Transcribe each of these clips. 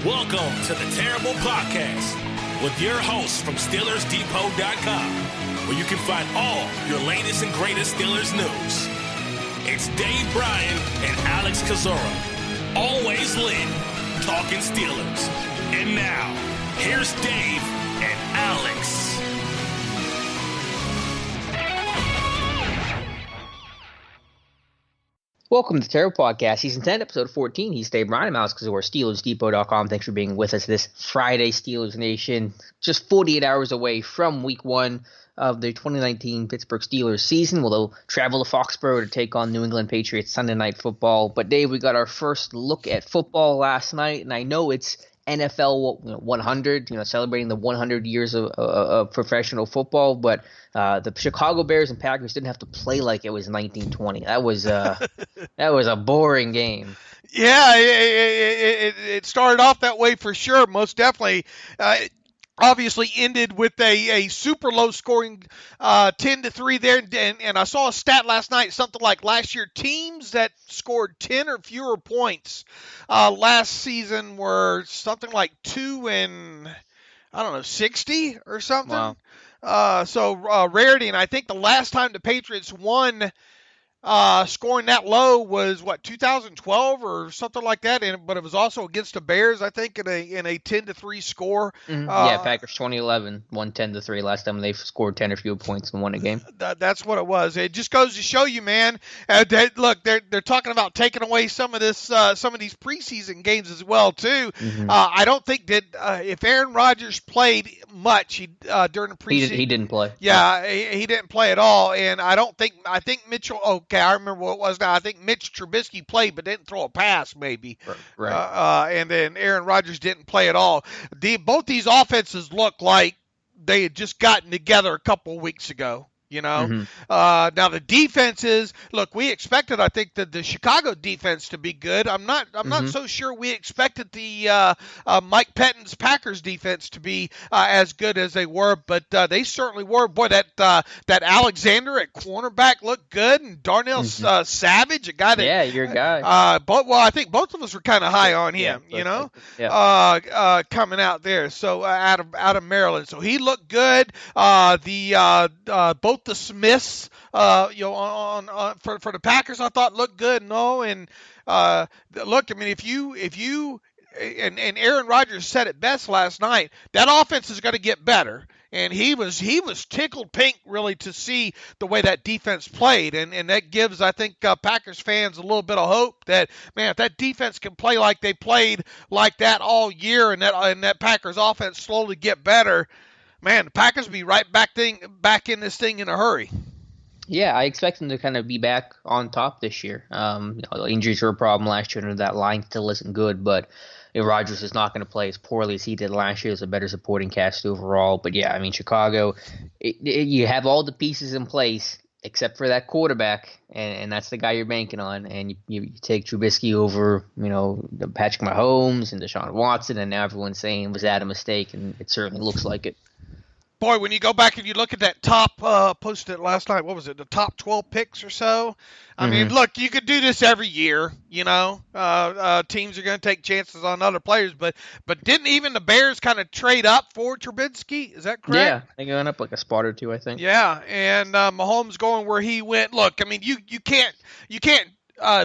Welcome to the Terrible Podcast with your hosts from SteelersDepot.com, where you can find all your latest and greatest Steelers news. It's Dave Bryan and Alex Kozora, always lit, talking Steelers. And now, here's Dave and Alex. Welcome to the Terrible Podcast, Season 10, Episode 14. He's Dave Bryan, I'm Alex Kozora, SteelersDepot.com. Thanks for being with us this Friday, Steelers Nation. Just 48 hours away from Week 1 of the 2019 Pittsburgh Steelers season. We'll travel to Foxborough to take on New England Patriots Sunday Night Football. But Dave, we got our first look at football last night, and I know it's NFL 100, celebrating the 100 years of professional football, but the Chicago Bears and Packers didn't have to play like it was 1920. That was a boring game. Yeah, it started off that way for sure, most definitely. Obviously ended with a super low scoring 10-3 there, and I saw a stat last night, something like last year teams that scored 10 or fewer points last season were something like 2-60 or something. Wow. So rarity, and I think the last time the Patriots won scoring that low was 2012 or something like that, but it was also against the Bears, I think, in a 10-3 score. Mm-hmm. Packers 2011 won 10-3 last time they scored 10 or fewer points and won a game. That's what it was. It just goes to show you, man. Look, they're talking about taking away some of these preseason games as well too. Mm-hmm. I don't think that if Aaron Rodgers played much during the preseason, he didn't play. Yeah, he didn't play at all, and I think Mitchell. Okay, I remember what it was now. I think Mitch Trubisky played but didn't throw a pass, maybe. Right. And then Aaron Rodgers didn't play at all. Both these offenses look like they had just gotten together a couple of weeks ago. Mm-hmm. Now the defenses, look, we expected, I think, the Chicago defense to be good. I'm not so sure we expected the Mike Pettine's Packers defense to be as good as they were, but they certainly were. Boy, that Alexander at cornerback looked good, and Darnell Savage, a guy that your guy. I think both of us were kind of high on him. Coming out there. So out of Maryland, so he looked good. Both the Smiths, for the Packers, I thought looked good. Look, I mean, if you and Aaron Rodgers said it best last night, that offense is going to get better. And he was tickled pink, really, to see the way that defense played. And that gives, I think, Packers fans a little bit of hope that, man, if that defense can play like they played like that all year and that Packers offense slowly get better, man, the Packers will be right back in this thing in a hurry. Yeah, I expect them to kind of be back on top this year. Injuries were a problem last year, and that line still isn't good, but Rodgers is not going to play as poorly as he did last year. It's a better supporting cast overall. But yeah, I mean, Chicago, you have all the pieces in place except for that quarterback, and that's the guy you're banking on. And you take Trubisky over, Patrick Mahomes and Deshaun Watson, and now everyone's saying, was that a mistake? And it certainly looks like it. Boy, when you go back and you look at that top, posted last night, what was it, the top 12 picks or so? I mean, look, you could do this every year, teams are going to take chances on other players, but didn't even the Bears kind of trade up for Trubisky? Is that correct? Yeah, they went up like a spot or two, I think. Yeah, and Mahomes going where he went. Look, I mean, you can't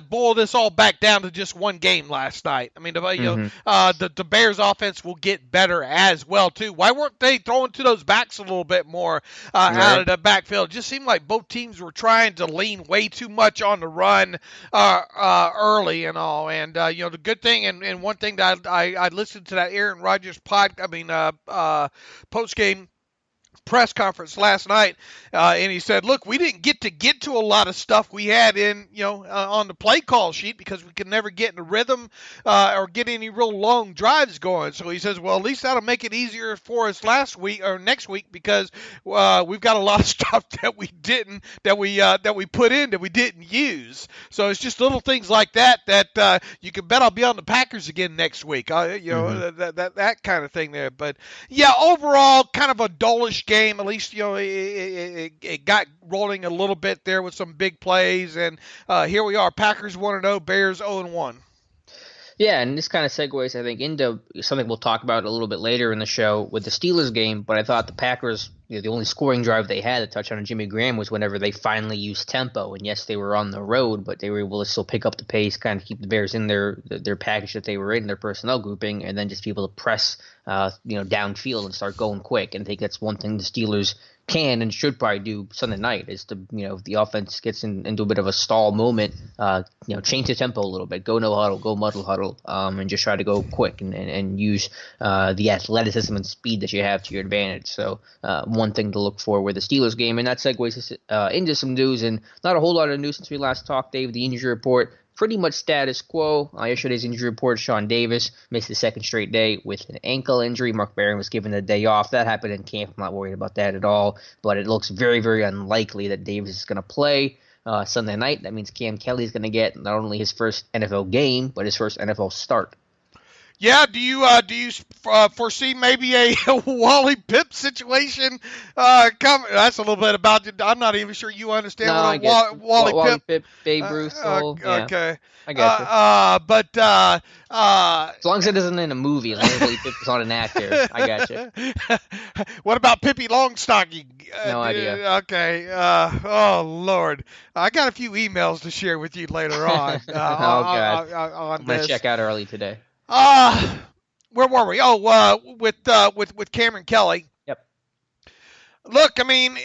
boil this all back down to just one game last night. I mean, the Bears offense will get better as well too. Why weren't they throwing to those backs a little bit more out of the backfield? It just seemed like both teams were trying to lean way too much on the run early and all. And the good thing and one thing that I listened to that Aaron Rodgers post game press conference last night, and he said, look, we didn't get to a lot of stuff we had in, on the play call sheet because we could never get in a rhythm or get any real long drives going. So he says, well, at least that'll make it easier for us next week because we've got a lot of stuff that we put in that we didn't use. So it's just little things like that you can bet I'll be on the Packers again next week. That kind of thing there. But yeah, overall, kind of a dullish game. At least, it got rolling a little bit there with some big plays. And here we are, Packers 1-0, Bears 0-1. Yeah, and this kind of segues, I think, into something we'll talk about a little bit later in the show with the Steelers game. But I thought the Packers, the only scoring drive they had, a touchdown on Jimmy Graham, was whenever they finally used tempo. And yes, they were on the road, but they were able to still pick up the pace, kind of keep the Bears in their package that they were in, their personnel grouping, and then just be able to press, downfield and start going quick. And I think that's one thing the Steelers can and should probably do Sunday night is to, if the offense gets into a bit of a stall moment, change the tempo a little bit, go no huddle, go muddle huddle, and just try to go quick and use the athleticism and speed that you have to your advantage. So one thing to look for with the Steelers game, and that segues into some news, and not a whole lot of news since we last talked, Dave. The injury report, pretty much status quo. Yesterday's injury report, Sean Davis missed the second straight day with an ankle injury. Mark Barron was given the day off. That happened in camp. I'm not worried about that at all. But it looks very, very unlikely that Davis is going to play Sunday night. That means Cam Kelly's going to get not only his first NFL game, but his first NFL start. Yeah, do you foresee maybe a Wally Pipp situation coming? That's a little bit about it. I'm not even sure you understand what Wally Pipp, Babe Ruth. Yeah. Okay, I got you. But as long as it isn't in a movie, as long as Wally Pipp is not an actor, I got you. What about Pippi Longstocking? No idea. Okay. Oh Lord, I got a few emails to share with you later on. God, I'm gonna check out early today. Where were we? Oh, with Cameron Kelly. Yep. Look, I mean,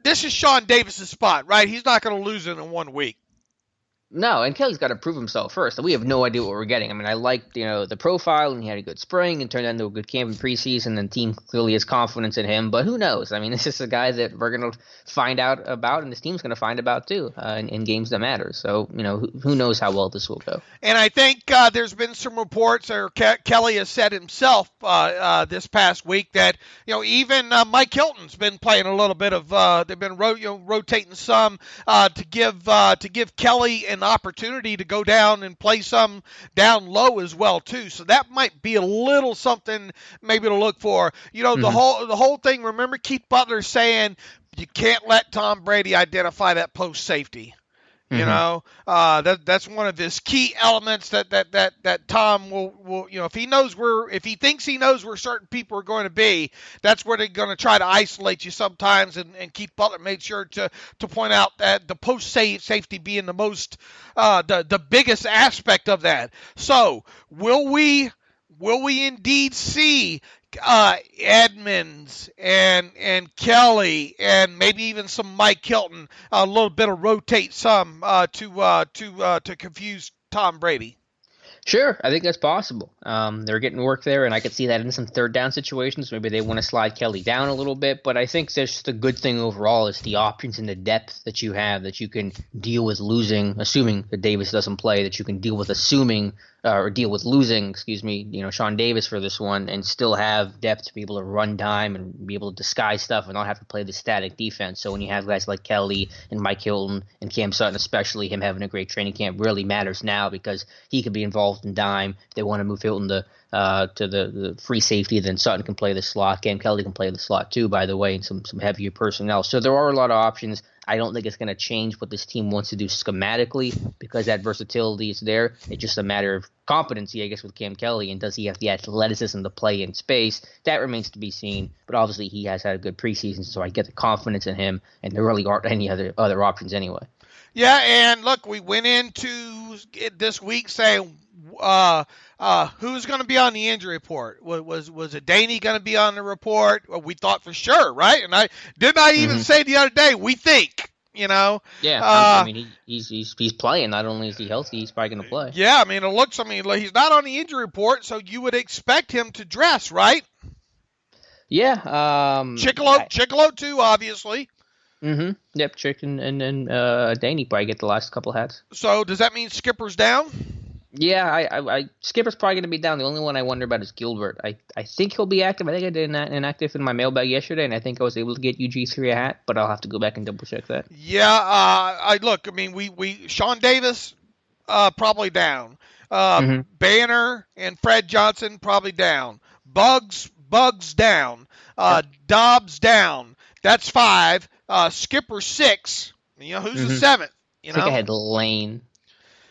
this is Sean Davis's spot, right? He's not going to lose it in 1 week. No, and Kelly's got to prove himself first. We have no idea what we're getting. I mean, I liked, the profile, and he had a good spring and turned into a good camp in preseason, and the team clearly has confidence in him, but who knows? I mean, this is a guy that we're going to find out about, and this team's going to find about, too, in games that matter. So, who knows how well this will go. And I think there's been some reports, or Kelly has said himself this past week that, even Mike Hilton's been playing a little bit of, they've been rotating some to give Kelly an opportunity to go down and play some down low as well too. So that might be a little something maybe to look for. The whole thing. Remember Keith Butler saying you can't let Tom Brady identify that post safety. That's one of his key elements that Tom will if he thinks he knows where certain people are going to be, that's where they're going to try to isolate you sometimes. And Keith Butler made sure to point out that the post safety being the most the biggest aspect of that. So will we indeed see Edmonds and Kelly and maybe even some Mike Hilton a little bit of rotate some to confuse Tom Brady? Sure, I think that's possible. They're getting work there, and I could see that in some third down situations. Maybe they want to slide Kelly down a little bit, but I think that's just a good thing overall is the options and the depth that you have that you can deal with losing, assuming that Davis doesn't play, that you can deal with losing, Sean Davis for this one and still have depth to be able to run dime and be able to disguise stuff and not have to play the static defense. So when you have guys like Kelly and Mike Hilton and Cam Sutton, especially him having a great training camp, really matters now because he could be involved in dime. If they want to move Hilton to the free safety, then Sutton can play the slot. Cam Kelly can play the slot too, by the way, and some heavier personnel. So there are a lot of options. I don't think it's going to change what this team wants to do schematically because that versatility is there. It's just a matter of competency, I guess, with Cam Kelly, and does he have the athleticism to play in space? That remains to be seen, but obviously he has had a good preseason, so I get the confidence in him, and there really aren't any other options anyway. Yeah, and look, we went into this week saying who's going to be on the injury report? Was it Daney going to be on the report? Well, we thought for sure, right? And I even say the other day, we think, Yeah, I mean, he's playing. Not only is he healthy, he's probably going to play. Yeah, I mean, he's not on the injury report, so you would expect him to dress, right? Yeah. Chicolo too, obviously. Mm-hmm. Yep, Chick and Daney probably get the last couple hats. So does that mean Skipper's down? Yeah, I Skipper's probably going to be down. The only one I wonder about is Gilbert. I think he'll be active. I think I did an active in my mailbag yesterday, and I think I was able to get UG3 a hat, but I'll have to go back and double check that. Yeah, we Sean Davis probably down. Banner and Fred Johnson probably down. Bugs down. Dobbs down. That's 5. Skipper 6. Who's the 7th? I think I had Lane.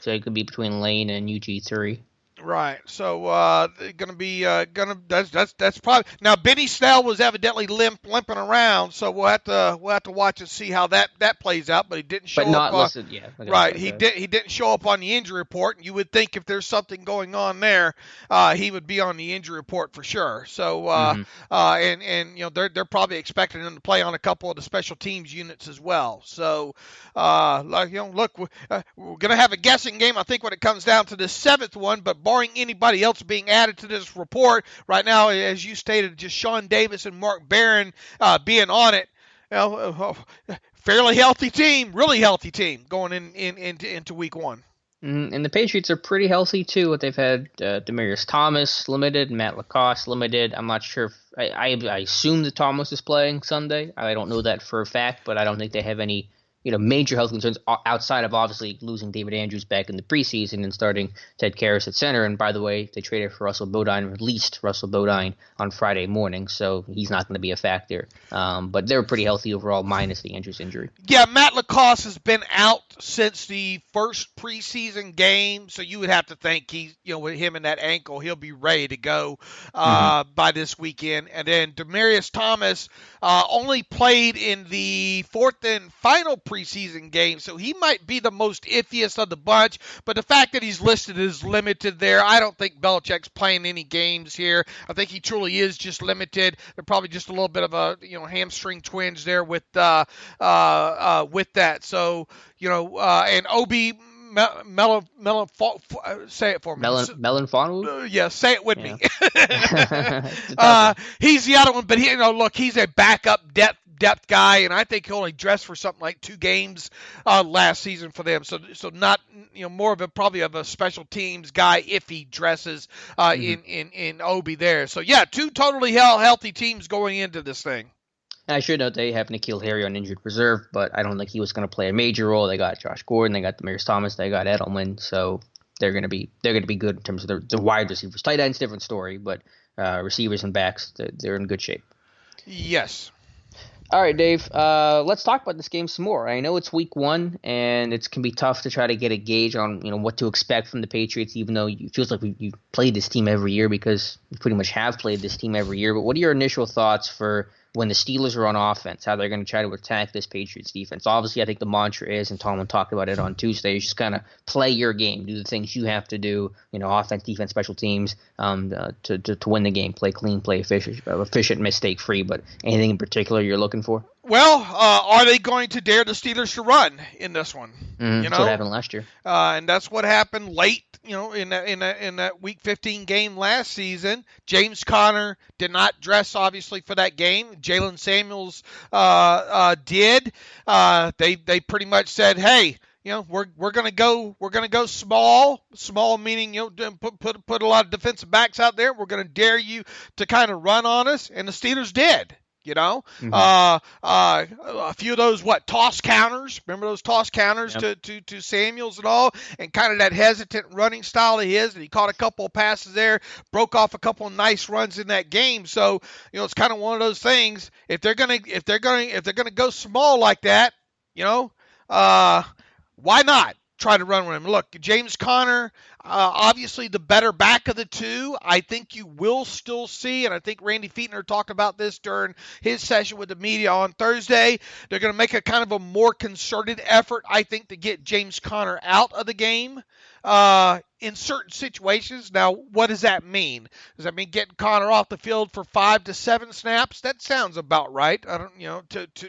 So it could be between Lane and UG3. Right. So going to be that's probably now. Benny Snell was evidently limping around, so we'll have to watch and see how that plays out. But he didn't show but not up. Listed, yeah. Right. He didn't show up on the injury report. And you would think if there's something going on there, he would be on the injury report for sure. So and they're probably expecting him to play on a couple of the special teams units as well. So look, we're going to have a guessing game. I think when it comes down to the seventh one, but barring anybody else being added to this report right now, as you stated, just Sean Davis and Mark Barron being on it. Fairly healthy team, really healthy team going into week one. And the Patriots are pretty healthy too. They've had Demaryius Thomas limited, Matt Lacoste limited. I'm not sure. I assume that Thomas is playing Sunday. I don't know that for a fact, but I don't think they have any major health concerns outside of obviously losing David Andrews back in the preseason and starting Ted Karras at center. And by the way, they traded for Russell Bodine, released Russell Bodine on Friday morning, so he's not going to be a factor. But they're pretty healthy overall, minus the Andrews injury. Yeah, Matt Lacoste has been out since the first preseason game, so you would have to think with him and that ankle, he'll be ready to go by this weekend. And then Demaryius Thomas only played in the fourth and final preseason game, so he might be the most iffiest of the bunch, but the fact that he's listed as limited there, I don't think Belichick's playing any games here. I think he truly is just limited. They're probably just a little bit of a hamstring twinge there with that. So and Obi say it for me. Melanfonu? Yeah, say it with me. He's the other one, but he's a backup depth guy, and I think he only dressed for something like 2 games last season for them. So not more of probably a special teams guy if he dresses in Obi there. So yeah, 2 totally healthy teams going into this thing. I should note they have N'Keal Harry on injured reserve, but I don't think he was going to play a major role. They got Josh Gordon, they got Demaryius Thomas, they got Edelman, so they're going to be good in terms of the wide receivers. Tight ends, different story, but receivers and backs, they're in good shape. Yes. All right, Dave, let's talk about this game some more. I know it's week 1, and it can be tough to try to get a gauge on what to expect from the Patriots, even though it feels like you played this team every year because you pretty much have played this team every year. But what are your initial thoughts for when the Steelers are on offense, how they're going to try to attack this Patriots defense? Obviously, I think the mantra is, and Tomlin talked about it on Tuesday, is just kind of play your game, do the things you have to do, offense, defense, special teams, to win the game, play clean, play efficient, mistake-free. But anything in particular you're looking for? Well, are they going to dare the Steelers to run in this one? That's what happened last year. And that's what happened late, in that Week 15 game last season. James Conner did not dress, obviously, for that game. Jalen Samuels did. They pretty much said, hey, we're gonna go small meaning put a lot of defensive backs out there. We're gonna dare you to kind of run on us, and the Steelers did. A few of those toss counters. Remember those toss counters to Samuels and all, and kind of that hesitant running style of his. And he caught a couple of passes there, broke off a couple of nice runs in that game. So it's kind of one of those things. If they're gonna go small like that, why not try to run with him? Look, James Conner, obviously the better back of the two. I think you will still see, and I think Randy Fichtner talked about this during his session with the media on Thursday. They're going to make a kind of a more concerted effort, I think, to get James Conner out of the game in certain situations. Now, what does that mean? Does that mean getting Conner off the field for 5 to 7 snaps? That sounds about right. I don't,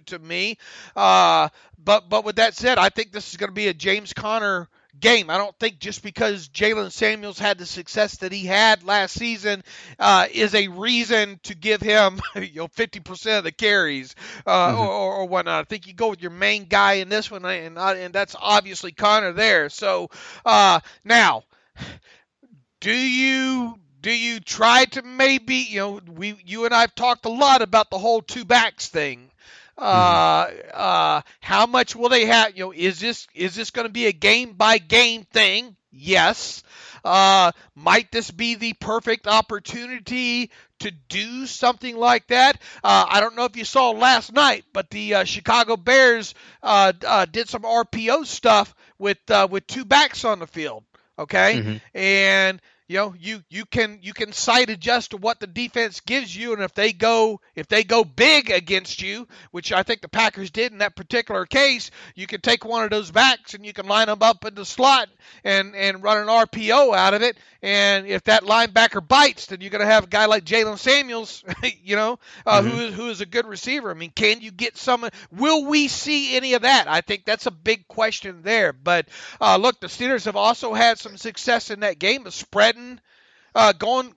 to me. But with that said, I think this is going to be a James Conner game. I don't think just because Jalen Samuels had the success that he had last season is a reason to give him 50% of the carries or whatnot. I think you go with your main guy in this one, and that's obviously Conner there. So now, do you try to maybe you and I've talked a lot about the whole 2 backs thing. How much will they have? Is this going to be a game by game thing? Yes. Might this be the perfect opportunity to do something like that? I don't know if you saw last night, but the Chicago Bears did some RPO stuff with two backs on the field. Okay, and you can side adjust to what the defense gives you, and if they go big against you, which I think the Packers did in that particular case, you can take one of those backs and you can line them up in the slot and run an RPO out of it. And if that linebacker bites, then you're going to have a guy like Jalen Samuels, who is a good receiver. I mean, can you get some? Will we see any of that? I think that's a big question there. But look, the Steelers have also had some success in that game of spreading, going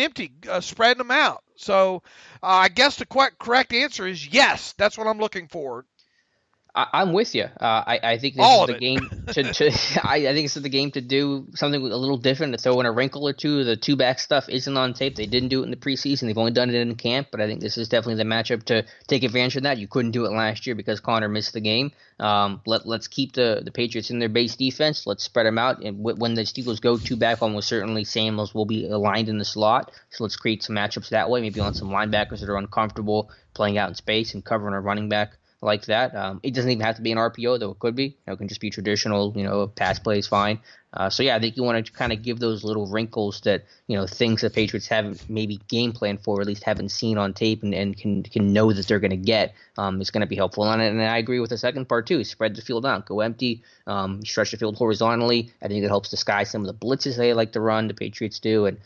empty, spreading them out. So I guess the correct answer is yes. That's what I'm looking for. I'm with you. I think this is the game I think this is the game to do something a little different, to throw in a wrinkle or two. The two-back stuff isn't on tape. They didn't do it in the preseason. They've only done it in camp, but I think this is definitely the matchup to take advantage of that. You couldn't do it last year because Connor missed the game. Let's keep the Patriots in their base defense. Let's spread them out. And when the Steelers go two-back, almost certainly Samuels will be aligned in the slot. So let's create some matchups that way, maybe on some linebackers that are uncomfortable playing out in space and covering a running back like that. It doesn't even have to be an RPO, though it could be. It can just be traditional, pass play is fine. So yeah, I think you want to kind of give those little wrinkles that, things that Patriots haven't maybe game planned for, or at least haven't seen on tape and can know that they're going to get, is going to be helpful. And I agree with the second part too. Spread the field out, go empty, stretch the field horizontally. I think it helps disguise some of the blitzes they like to run, the Patriots do, and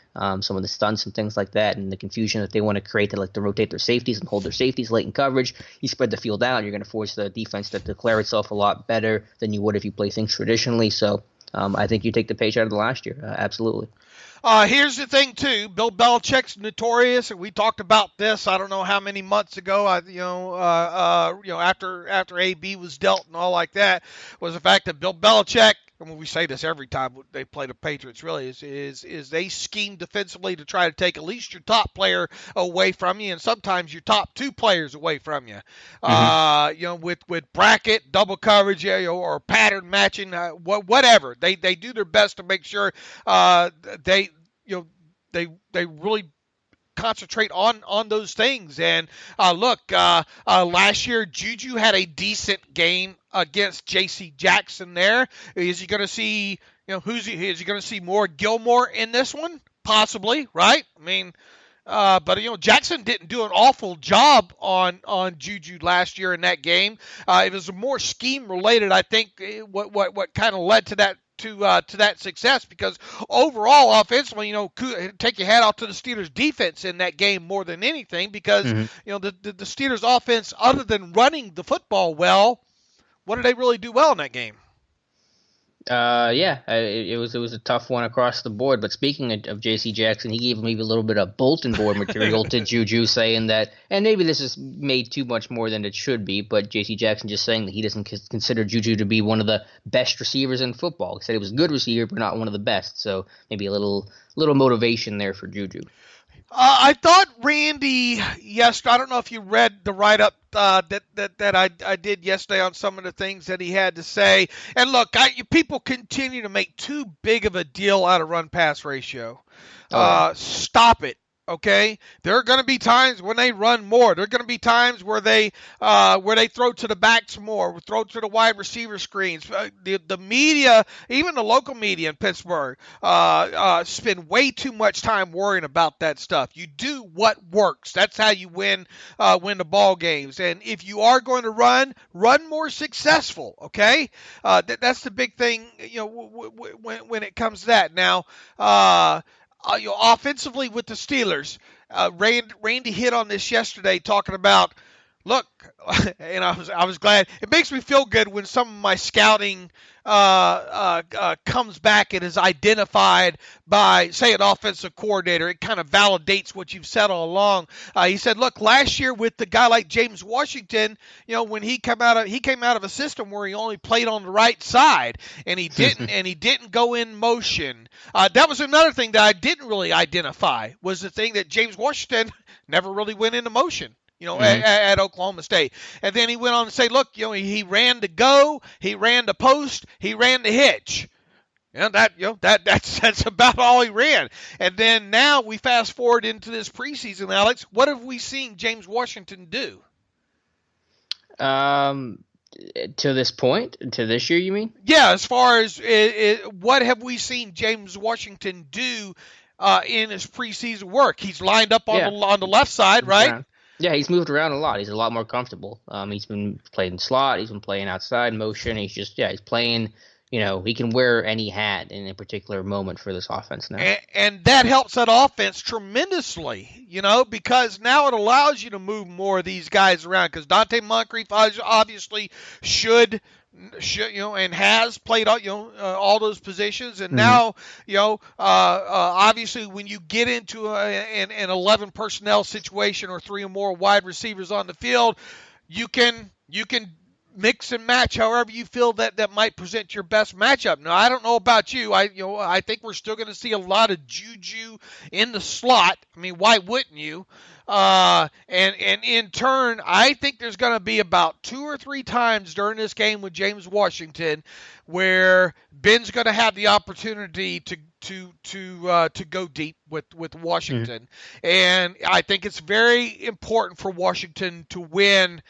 some of the stunts and things like that, and the confusion that they want to create. They like to rotate their safeties and hold their safeties late in coverage. You spread the field out, you're going to force the defense to declare itself a lot better than you would if you play things traditionally. So I think you take the page out of the last year. Absolutely. Here's the thing too. Bill Belichick's notorious, and we talked about this. I don't know how many months ago. After AB was dealt and all like that, was the fact that Bill Belichick. I mean, we say this every time they play the Patriots. Really, is they scheme defensively to try to take at least your top player away from you, and sometimes your top two players away from you. With bracket, double coverage, or pattern matching, whatever. They do their best to make sure they really concentrate on those things. And last year Juju had a decent game against J.C. Jackson there. Is he going to see, is he going to see more Gilmore in this one? Possibly, right? I mean, but Jackson didn't do an awful job on Juju last year in that game. It was more scheme related, I think, what kind of led to that. To that success, because overall offensively, take your hat off to the Steelers defense in that game more than anything, because the Steelers offense, other than running the football well, what did they really do well in that game? It was a tough one across the board. But speaking of J.C. Jackson, he gave maybe a little bit of bulletin board material to Juju, saying that, and maybe this is made too much more than it should be, but J.C. Jackson just saying that he doesn't consider Juju to be one of the best receivers in football. He said he was a good receiver, but not one of the best. So maybe a little motivation there for Juju. I thought Randy, I don't know if you read the write-up that I did yesterday on some of the things that he had to say. And look, people continue to make too big of a deal out of run-pass ratio. Stop it. Okay, there are going to be times when they run more. There are going to be times where they throw to the backs more, throw to the wide receiver screens. The media, even the local media in Pittsburgh, spend way too much time worrying about that stuff. You do what works. That's how you win the ball games. And if you are going to run more successful. Okay, that's the big thing. When it comes to that. Now. Offensively with the Steelers, Randy hit on this yesterday, talking about, look, and I was glad. It makes me feel good when some of my scouting comes back and is identified by, say, an offensive coordinator. It kind of validates what you've said all along. He said, look, last year with the guy like James Washington, when he came out of a system where he only played on the right side, and he didn't go in motion. That was another thing that I didn't really identify, was the thing that James Washington never really went into motion. At Oklahoma State. And then he went on to say, look, he ran to go, he ran to post, he ran to hitch. That's about all he ran. And then now we fast forward into this preseason, Alex. What have we seen James Washington do? To this point, to this year, you mean? Yeah, as far as what have we seen James Washington do in his preseason work? He's lined up on Yeah. the left side, right? Yeah, he's moved around a lot. He's a lot more comfortable. He's been playing slot. He's been playing outside motion. He's playing. He can wear any hat in a particular moment for this offense now. And that helps that offense tremendously, because now it allows you to move more of these guys around. Because Dante Moncrief obviously should and has played all those positions, and now obviously when you get into an 11 personnel situation or 3 or more wide receivers on the field, you can mix and match however you feel that might present your best matchup. Now, I don't know about you. I think we're still going to see a lot of Juju in the slot. I mean, why wouldn't you? And in turn, I think there's going to be about 2 or 3 times during this game with James Washington where Ben's going to have the opportunity to go deep with Washington. And I think it's very important for Washington to win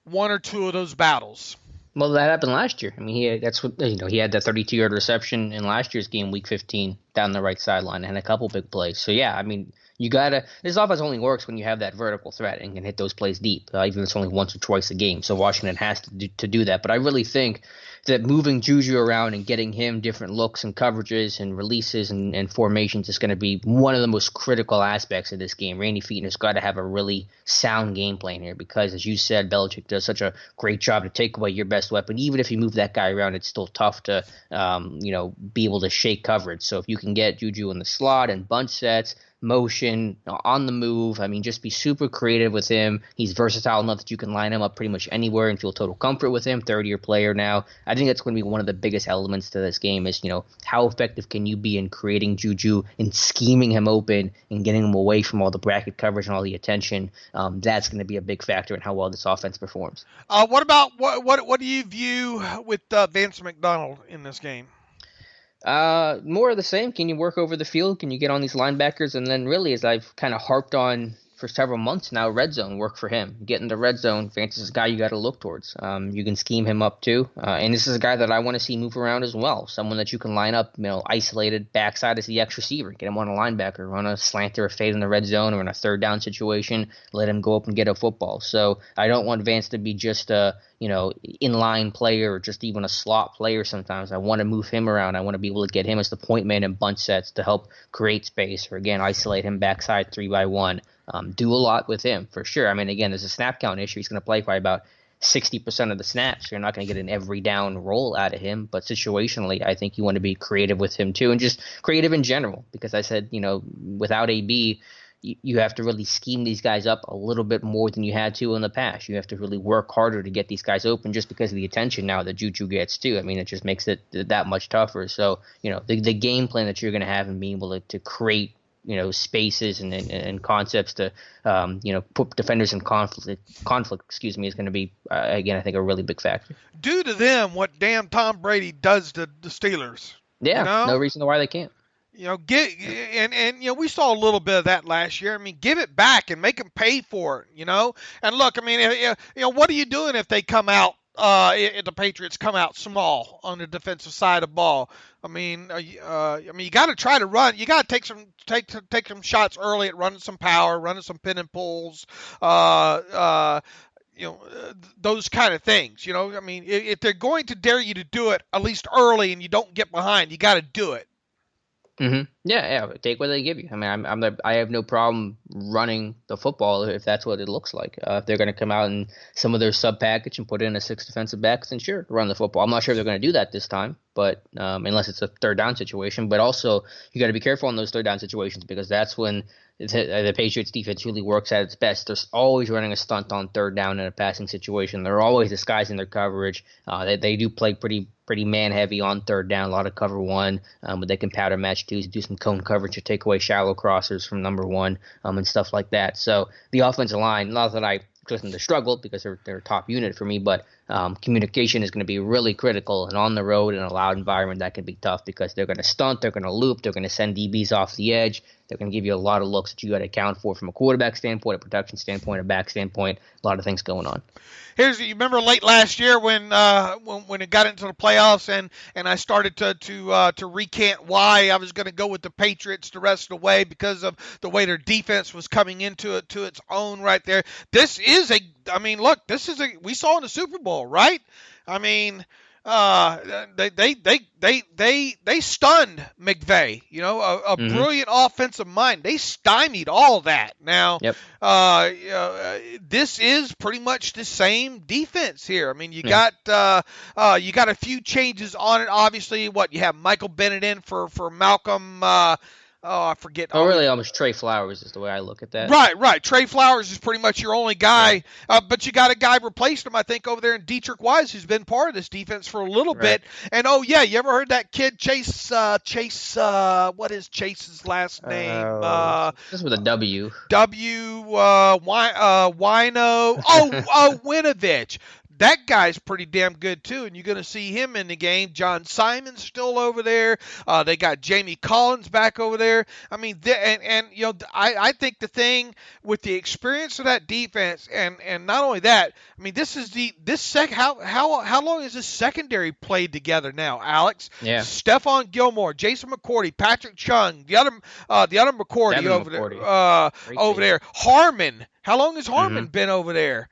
1 or 2 of those battles. Well, that happened last year. I mean, he had that 32-yard reception in last year's game, Week 15, down the right sideline, and a couple big plays. So yeah, I mean, this offense only works when you have that vertical threat and can hit those plays deep, even if it's only once or twice a game. So Washington has to do that. But I really think that moving Juju around and getting him different looks and coverages and releases and formations is going to be one of the most critical aspects of this game. Randy Fichtner has got to have a really sound game plan here because, as you said, Belichick does such a great job to take away your best weapon. Even if you move that guy around, it's still tough to be able to shake coverage. So if you can get Juju in the slot and bunch sets, motion, on the move. I mean, just be super creative with him. He's versatile enough that you can line him up pretty much anywhere and feel total comfort with him. Third-year player now. I think that's going to be one of the biggest elements to this game is, how effective can you be in creating Juju and scheming him open and getting him away from all the bracket coverage and all the attention. That's going to be a big factor in how well this offense performs. What about what do you view with Vance McDonald in this game? More of the same. Can you work over the field? Can you get on these linebackers? And then really, as I've kind of harped on for several months now, red zone work for him. Get in the red zone. Vance is a guy you got to look towards. You can scheme him up too. And this is a guy that I want to see move around as well. Someone that you can line up, isolated backside as the X receiver. Get him on a linebacker, run a slant or a fade in the red zone or in a third down situation. Let him go up and get a football. So I don't want Vance to be just a inline player or just even a slot player sometimes. I want to move him around. I want to be able to get him as the point man in bunch sets to help create space or, again, isolate him backside 3-by-1. Do a lot with him for sure. I mean, again, there's a snap count issue. He's going to play probably about 60% of the snaps. You're not going to get an every down role out of him, but situationally, I think you want to be creative with him too, and just creative in general. Because I said, without AB, you have to really scheme these guys up a little bit more than you had to in the past. You have to really work harder to get these guys open just because of the attention now that Juju gets too. I mean, it just makes it that much tougher. So, the game plan that you're going to have and being able to create spaces and concepts to, put defenders in conflict, is going to be, again, I think a really big factor. Do to them what damn Tom Brady does to the Steelers. Yeah, no reason why they can't. We saw a little bit of that last year. I mean, give it back and make them pay for it, And look, I mean, what are you doing if they come out, if the Patriots come out small on the defensive side of the ball? I mean, you got to try to run. You got to take some shots early at running some power, running some pin and pulls. Those kind of things. I mean, if they're going to dare you to do it, at least early, and you don't get behind, you got to do it. Mm-hmm. Yeah. Take what they give you. I mean, I have no problem running the football if that's what it looks like. If they're going to come out in some of their sub package and put in a 6 defensive backs, then sure, run the football. I'm not sure if they're going to do that this time, but unless it's a third down situation. But also, you got to be careful in those third down situations because that's when the Patriots defense really works at its best. They're always running a stunt on third down in a passing situation. They're always disguising their coverage. They do play pretty man heavy on third down, a lot of cover one, but they can powder match twos, do some cone coverage to take away shallow crossers from number one, and stuff like that. So the offensive line, not that I expect them to struggle because they're a top unit for me, but Communication is going to be really critical, and on the road in a loud environment that can be tough because they're going to stunt, they're going to loop, they're going to send DBs off the edge. They're going to give you a lot of looks that you got to account for from a quarterback standpoint, a protection standpoint, a back standpoint. A lot of things going on. You remember late last year when it got into the playoffs and I started to recant why I was going to go with the Patriots the rest of the way because of the way their defense was coming into it to its own right there. We saw in the Super Bowl, right? I mean, they stunned McVay, a brilliant offensive mind. They stymied all that. Now, yep. This is pretty much the same defense here. I mean, you got a few changes on it. Obviously, you have Michael Bennett in for Malcolm. I forget. Really, almost Trey Flowers is the way I look at that. Right. Trey Flowers is pretty much your only guy, but you got a guy replaced him, I think, over there in Dietrich Wise, who's been part of this defense for a little bit. And you ever heard that kid Chase? What is Chase's last name? Just with a W. Wino. Winovich. That guy's pretty damn good, too, and you're going to see him in the game. John Simon's still over there. They got Jamie Collins back over there. I mean, I think the thing with the experience of that defense, and not only that, I mean, how long has this secondary played together now, Alex? Yeah. Stephon Gilmore, Jason McCourty, Patrick Chung, the other McCourty over there. Harmon. How long has Harmon been over there?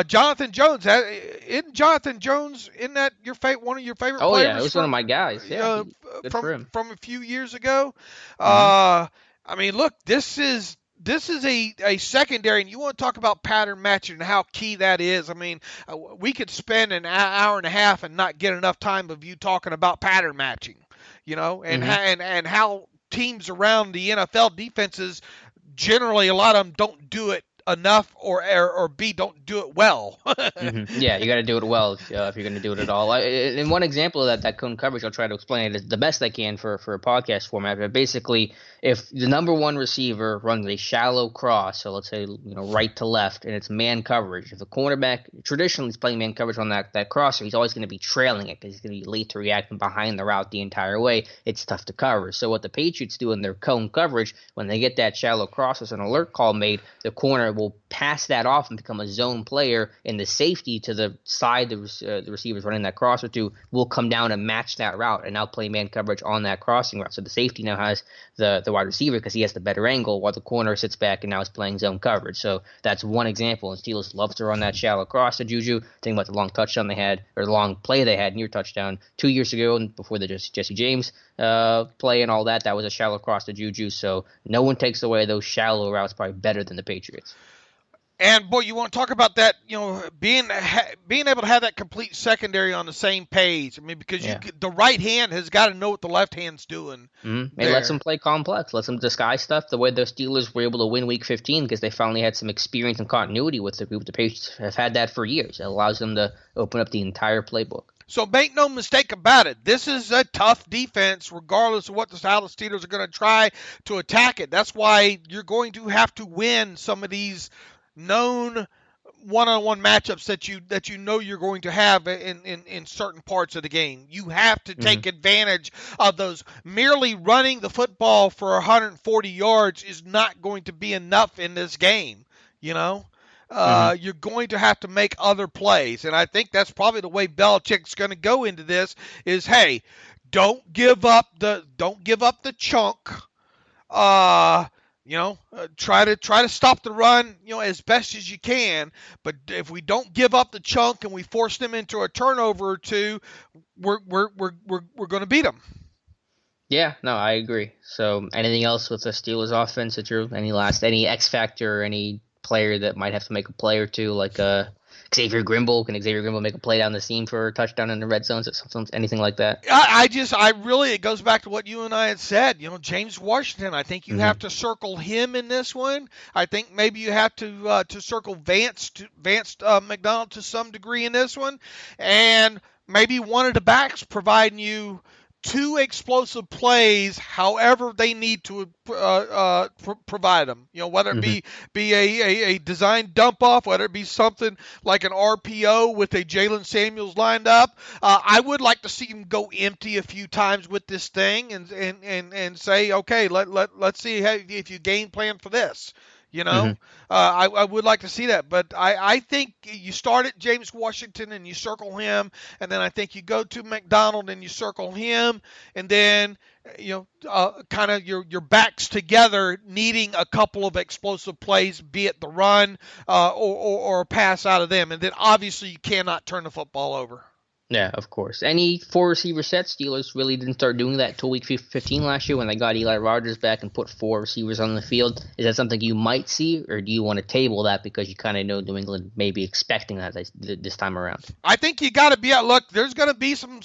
Jonathan Jones. Isn't Jonathan Jones one of your favorite players? Oh, yeah, it was one of my guys. Yeah, from a few years ago. I mean, look, this is a secondary, and you want to talk about pattern matching and how key that is. I mean, we could spend an hour and a half and not get enough time of you talking about pattern matching, and how teams around the NFL defenses, generally a lot of them don't do it enough or B, don't do it well. Yeah, you got to do it well if you're going to do it at all. And one example of that cone coverage, I'll try to explain it the best I can for a podcast format. But basically, if the number one receiver runs a shallow cross, so let's say right to left, and it's man coverage, if the cornerback traditionally is playing man coverage on that crosser, he's always going to be trailing it because he's going to be late to react and behind the route the entire way. It's tough to cover. So what the Patriots do in their cone coverage, when they get that shallow cross as an alert call made, the corner will pass that off and become a zone player, and the safety to the side the receivers running that crosser to will come down and match that route and now play man coverage on that crossing route. So the safety now has the wide receiver because he has the better angle while the corner sits back and now is playing zone coverage. So that's one example. And Steelers love to run that shallow cross to Juju. Think about the long touchdown they had, or the long play they had near touchdown 2 years ago and before the Jesse James play and all that. That was a shallow cross to Juju. So no one takes away those shallow routes probably better than the Patriots. And, boy, you want to talk about that, being able to have that complete secondary on the same page. I mean, because the right hand has got to know what the left hand's doing. It lets them play complex, lets them disguise stuff the way the Steelers were able to win Week 15 because they finally had some experience and continuity with the group. The Patriots have had that for years. It allows them to open up the entire playbook. So make no mistake about it. This is a tough defense regardless of how the Steelers are going to try to attack it. That's why you're going to have to win some of these known one-on-one matchups that you know you're going to have in certain parts of the game. You have to take advantage of those. Merely running the football for 140 yards is not going to be enough in this game, You're going to have to make other plays, and I think that's probably the way Belichick's going to go into this is, hey, don't give up the chunk. Try to stop the run, as best as you can. But if we don't give up the chunk and we force them into a turnover or two, we're going to beat them. Yeah, no, I agree. So, anything else with the Steelers offense that any X factor, or any player that might have to make a play or two, like Xavier Grimble? Can Xavier Grimble make a play down the seam for a touchdown in the red zones? Anything like that? It goes back to what you and I had said. James Washington, I think you have to circle him in this one. I think maybe you have to circle Vance McDonald to some degree in this one. And maybe one of the backs providing you two explosive plays, however they need to provide them. Whether it be a design dump off, whether it be something like an RPO with a Jalen Samuels lined up. I would like to see him go empty a few times with this thing and say, okay, let's see if you game plan for this. I would like to see that, but I think you start at James Washington and you circle him, and then I think you go to McDonald and you circle him, and then kind of your backs together, needing a couple of explosive plays, be it the run or a pass out of them, and then obviously you cannot turn the football over. Yeah, of course. Any four receiver sets, Steelers really didn't start doing that until week 15 last year when they got Eli Rogers back and put four receivers on the field. Is that something you might see, or do you want to table that because you kind of know New England may be expecting that this time around? I think you got to be out. Look, there's going to be some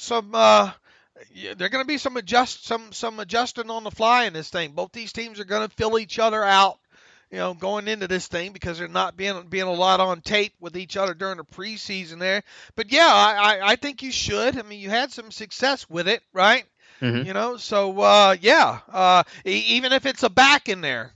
adjusting on the fly in this thing. Both these teams are going to fill each other out, going into this thing because they're not being a lot on tape with each other during the preseason there. But yeah, I think you should. I mean, you had some success with it, right? So even if it's a back in there,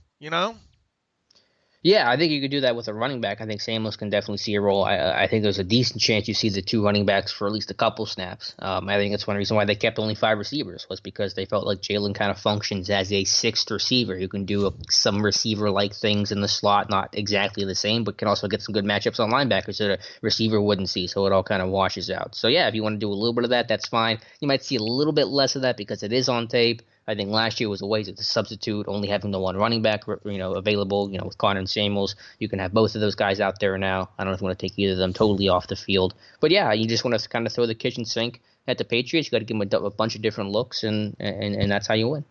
Yeah, I think you could do that with a running back. I think Samuels can definitely see a role. I think there's a decent chance you see the two running backs for at least a couple snaps. I think that's one reason why they kept only 5 receivers, was because they felt like Jalen kind of functions as a sixth receiver who can do some receiver-like things in the slot, not exactly the same, but can also get some good matchups on linebackers that a receiver wouldn't see, so it all kind of washes out. So yeah, if you want to do a little bit of that, that's fine. You might see a little bit less of that because it is on tape. I think last year was a way to substitute, only having the one running back, available, with Connor and Samuels. You can have both of those guys out there now. I don't know if you want to take either of them totally off the field. But yeah, you just want to kind of throw the kitchen sink at the Patriots. You got to give them a bunch of different looks, and that's how you win.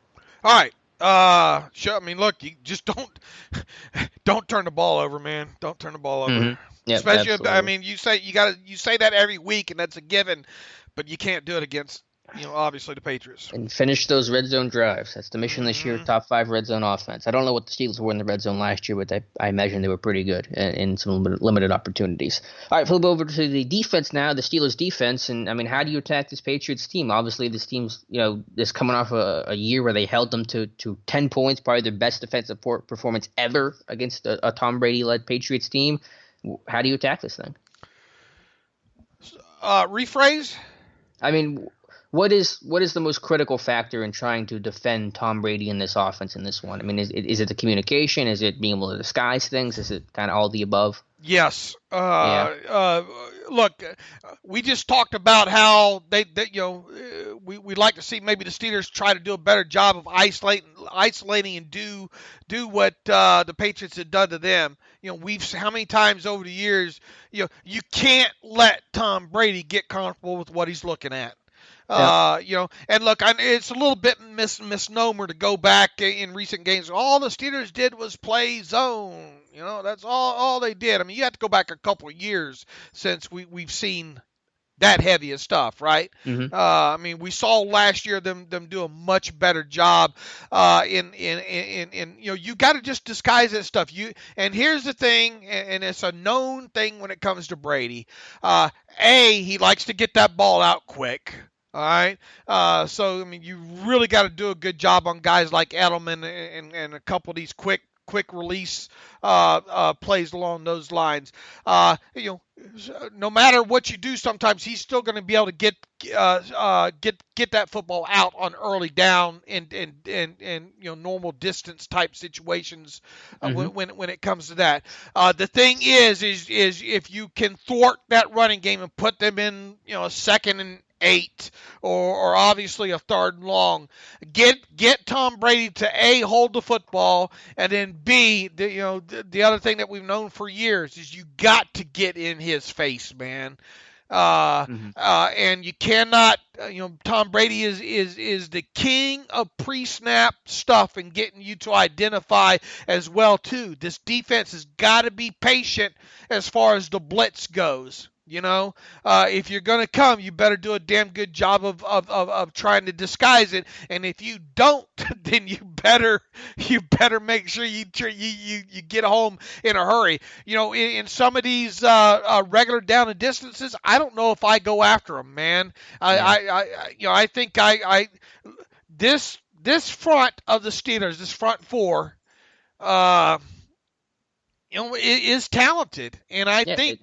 All right. Sure. I mean, look, you just don't turn the ball over, man. Don't turn the ball over. Mm-hmm. Yep, especially, absolutely. I mean, you say that every week, and that's a given, but you can't do it against, obviously the Patriots. And finish those red zone drives. That's the mission this year, top 5 red zone offense. I don't know what the Steelers were in the red zone last year, but I imagine they were pretty good in some limited opportunities. All right, flip over to the defense now, the Steelers defense. And, I mean, how do you attack this Patriots team? Obviously, this team's, this coming off a year where they held them to 10 points, probably their best defensive performance ever against a Tom Brady-led Patriots team. How do you attack this thing? Rephrase? I mean, what is the most critical factor in trying to defend Tom Brady in this offense in this one? I mean, is it the communication? Is it being able to disguise things? Is it kind of all the above? Yes. Look, we just talked about how we like to see maybe the Steelers try to do a better job of isolating and do what the Patriots had done to them. How many times over the years, you can't let Tom Brady get comfortable with what he's looking at. And look, it's a little bit misnomer to go back in recent games. All the Steelers did was play zone. That's all they did. I mean, you have to go back a couple of years since we've seen that heavy of stuff, right? Mm-hmm. I mean, we saw last year them do a much better job in you got to just disguise that stuff. And here's the thing, and it's a known thing when it comes to Brady. He likes to get that ball out quick. All right. So, I mean, you really got to do a good job on guys like Edelman and a couple of these quick release plays along those lines. No matter what you do, sometimes he's still going to be able to get that football out on early down and normal distance type situations when it comes to that. The thing is if you can thwart that running game and put them in a 2nd and 8 or obviously a 3rd and long, get Tom Brady to A, hold the football, and then B, the other thing that we've known for years is you got to get in his face, man. And you cannot, Tom Brady is the king of pre-snap stuff and getting you to identify as well too. This defense has got to be patient as far as the blitz goes. If you're going to come, you better do a damn good job of trying to disguise it. And if you don't, then you better make sure you get home in a hurry. In some of these regular down and distances, I don't know if I go after them, man. I think this front of the Steelers, this front four, is talented, and I think.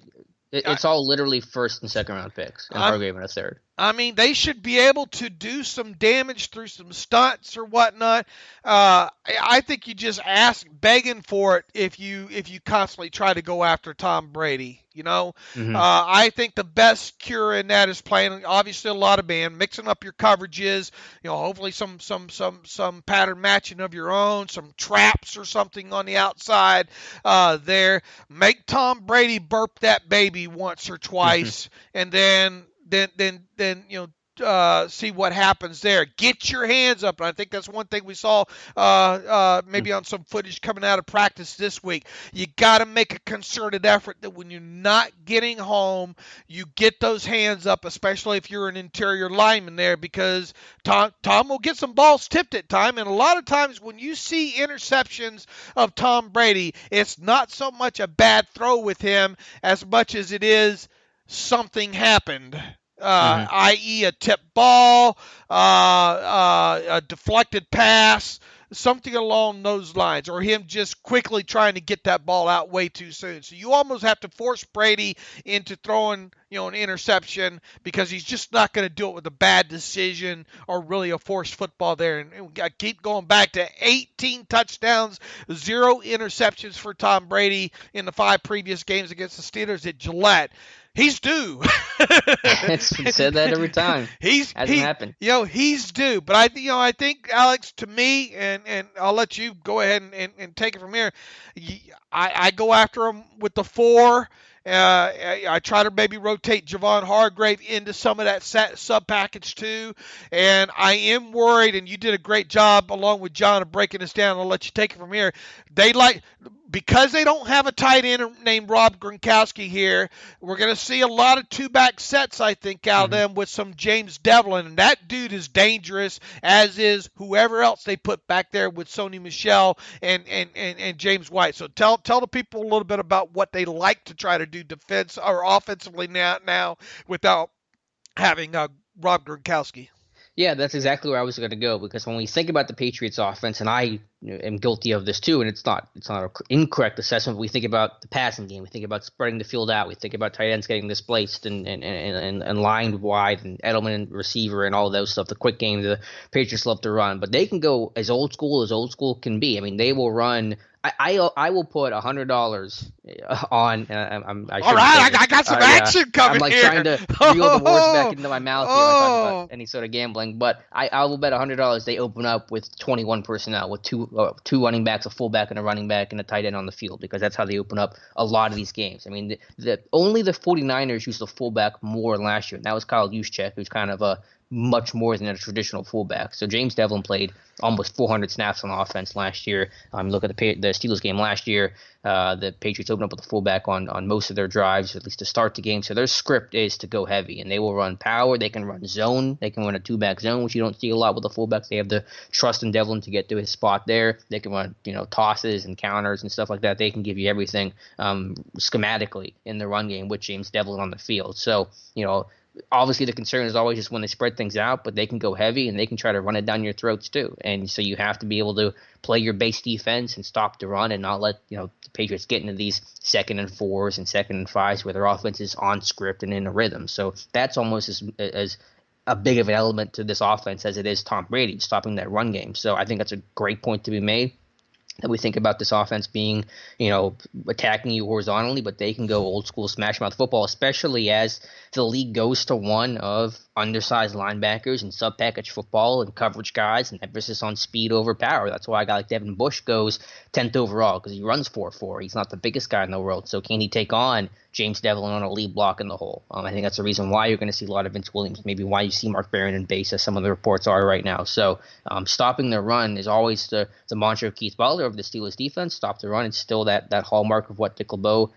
It's all literally first and second round picks, and Hargrave in a third. I mean, they should be able to do some damage through some stunts or whatnot. I think you just begging for it if you constantly try to go after Tom Brady. I think the best cure in that is playing obviously a lot of man, mixing up your coverages. Hopefully some pattern matching of your own, some traps or something on the outside there. Make Tom Brady burp that baby once or twice, and then see what happens there. Get your hands up. And I think that's one thing we saw maybe on some footage coming out of practice this week. You got to make a concerted effort that when you're not getting home, you get those hands up, especially if you're an interior lineman there, because Tom will get some balls tipped at time. And a lot of times when you see interceptions of Tom Brady, it's not so much a bad throw with him as much as it is something happened. I.e. a tip ball, a deflected pass, something along those lines, or him just quickly trying to get that ball out way too soon. So you almost have to force Brady into throwing, an interception, because he's just not going to do it with a bad decision or really a forced football there. And I keep going back to 18 touchdowns, 0 interceptions for Tom Brady in the 5 previous games against the Steelers at Gillette. He's due. It's said that every time. Hasn't happened. He's due. But I think, Alex, to me, and I'll let you go ahead and take it from here. I go after him with the 4. I try to maybe rotate Javon Hargrave into some of that sub package too. And I am worried, and you did a great job along with John of breaking this down. I'll let you take it from here. Because they don't have a tight end named Rob Gronkowski here, we're going to see a lot of 2-back sets, I think, out of them with some James Devlin. And that dude is dangerous, as is whoever else they put back there with Sony Michel and James White. So tell the people a little bit about what they like to try to do defense or offensively now without having Rob Gronkowski. Yeah, that's exactly where I was going to go, because when we think about the Patriots offense, and I am guilty of this too, and it's not an incorrect assessment. We think about the passing game, we think about spreading the field out, we think about tight ends getting displaced and lined wide, and Edelman and receiver and all of those stuff. The quick game, the Patriots love to run, but they can go as old school can be. I mean, they will run. I will put $100 on. All right, I got some action coming here. I'm here. trying to reel the words back into my mouth here when I talk about any sort of gambling. But I will bet $100 they open up with 21 personnel, with two running backs, a fullback and a running back, and a tight end on the field, because that's how they open up a lot of these games. I mean, only the 49ers used the fullback more last year, and that was Kyle Juszczyk, who's kind of a much more than a traditional fullback. So James Devlin played almost 400 snaps on offense last year. Look at the Steelers game last year. The Patriots opened up with a fullback on most of their drives, at least to start the game. So their script is to go heavy, and they will run power. They can run zone. They can run a 2-back zone, which you don't see a lot with the fullbacks. They have the trust in Devlin to get to his spot there. They can run tosses and counters and stuff like that. They can give you everything schematically in the run game with James Devlin on the field. So obviously the concern is always just when they spread things out, but they can go heavy and they can try to run it down your throats too. And so you have to be able to play your base defense and stop the run, and not let the Patriots get into these 2nd and 4s and 2nd and 5s where their offense is on script and in a rhythm. So that's almost as a big of an element to this offense as it is Tom Brady stopping that run game. So I think that's a great point to be made, that we think about this offense being, attacking you horizontally, but they can go old school smash mouth football, especially as the league goes to one of undersized linebackers and sub-package football and coverage guys and emphasis on speed over power. That's why a guy like Devin Bush goes 10th overall, because he runs 4.4. He's not the biggest guy in the world. So can he take on James Devlin on a lead block in the hole? I think that's the reason why you're going to see a lot of Vince Williams, maybe why you see Mark Barron in base, as some of the reports are right now. So stopping the run is always the mantra of Keith Butler of the Steelers defense. Stop the run. It's still that hallmark of what Dick LeBeau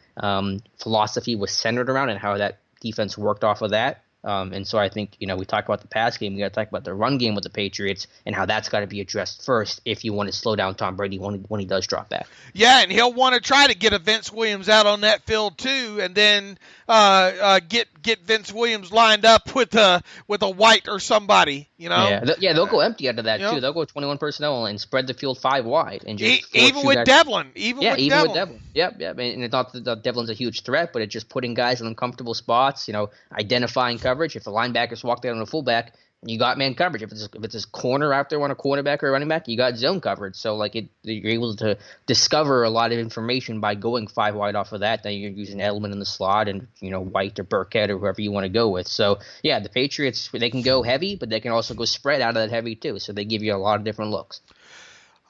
philosophy was centered around, and how that defense worked off of that. And so I think, we talk about the pass game. We got to talk about the run game with the Patriots and how that's got to be addressed first if you want to slow down Tom Brady when he does drop back. Yeah, and he'll want to try to get a Vince Williams out on that field too, and then get Vince Williams lined up with a White or somebody. They'll go empty out of that too. They'll go 21 personnel and spread the field 5 wide and just even with Devlin. Even with Devlin. Yep. And it's not that Devlin's a huge threat, but it's just putting guys in uncomfortable spots. Identifying coverage. If the linebackers walk down on the fullback, you got man coverage. If it's a corner out there on a quarterback or a running back, you got zone coverage. So you're able to discover a lot of information by going 5 wide off of that. Then you're using Edelman in the slot and White or Burkhead or whoever you want to go with. So yeah, the Patriots, they can go heavy, but they can also go spread out of that heavy too. So they give you a lot of different looks.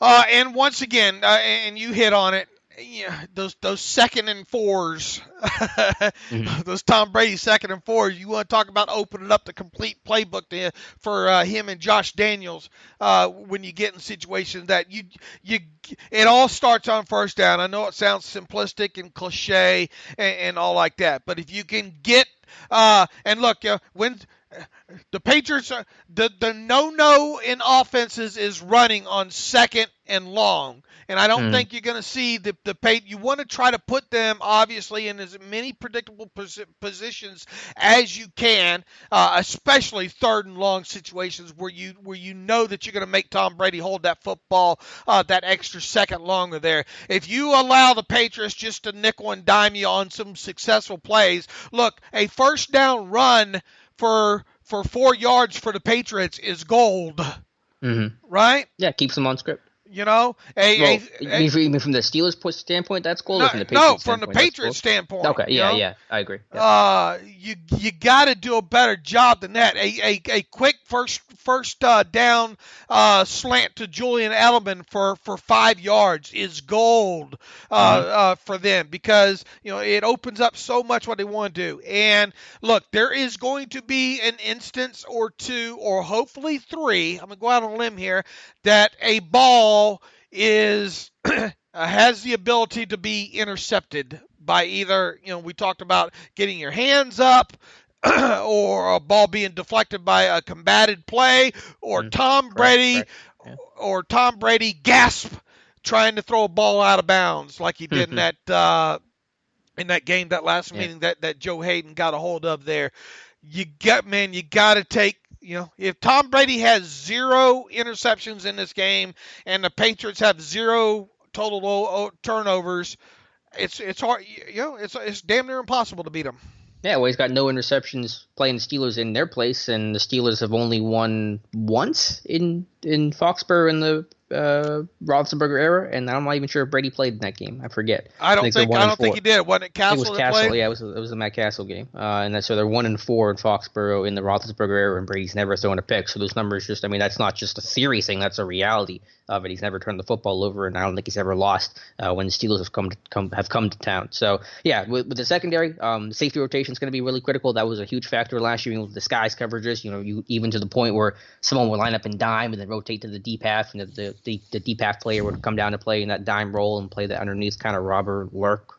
And once again, and you hit on it. Yeah, those 2nd and 4s, those Tom Brady 2nd and 4s. You want to talk about opening up the complete playbook for him and Josh Daniels when you get in situations that it all starts on first down. I know it sounds simplistic and cliche and all like that, but if you can get and look, when the Patriots, the no in offenses is running on 2nd and long. And I don't think you're going to see the you want to try to put them, obviously, in as many predictable positions as you can, especially 3rd and long situations where you know that you're going to make Tom Brady hold that football that extra second longer there. If you allow the Patriots just to nickel and dime you on some successful plays, look, a first down run for 4 yards for the Patriots is gold, right? Yeah, keeps them on script. Even from the Steelers' standpoint, that's gold. From the Patriots from the Patriots' standpoint. Okay, yeah, I agree. Yeah. You got to do a better job than that. A quick first down slant to Julian Edelman for 5 yards is gold for them because it opens up so much what they want to do. And look, there is going to be an instance or 2 or hopefully 3. I'm gonna go out on a limb here that a ball is has the ability to be intercepted by either, we talked about getting your hands up or a ball being deflected by a combated play or Tom Brady or Tom Brady gasp trying to throw a ball out of bounds like he did in that game, that last meeting that Joe Hayden got a hold of there. You got to take, if Tom Brady has 0 interceptions in this game and the Patriots have 0 total turnovers, it's hard. It's damn near impossible to beat them. Yeah, well, he's got no interceptions playing the Steelers in their place, and the Steelers have only won once in Foxborough in the Roethlisberger era, and I'm not even sure if Brady played in that game. I forget. I don't think he did. Wasn't it Castle? It was Castle. Yeah, it was a Matt Castle game, and so they're 1-4 in Foxborough in the Roethlisberger era, and Brady's never thrown a pick. So those numbers that's not just a theory thing; that's a reality of it. He's never turned the football over, and I don't think he's ever lost when the Steelers have come to town. So yeah, with the secondary, safety rotation is going to be really critical. That was a huge factor last year with disguise coverages. You even to the point where someone would line up in dime and then rotate to the deep half, and the deep half player would come down to play in that dime role and play the underneath kind of robber lurk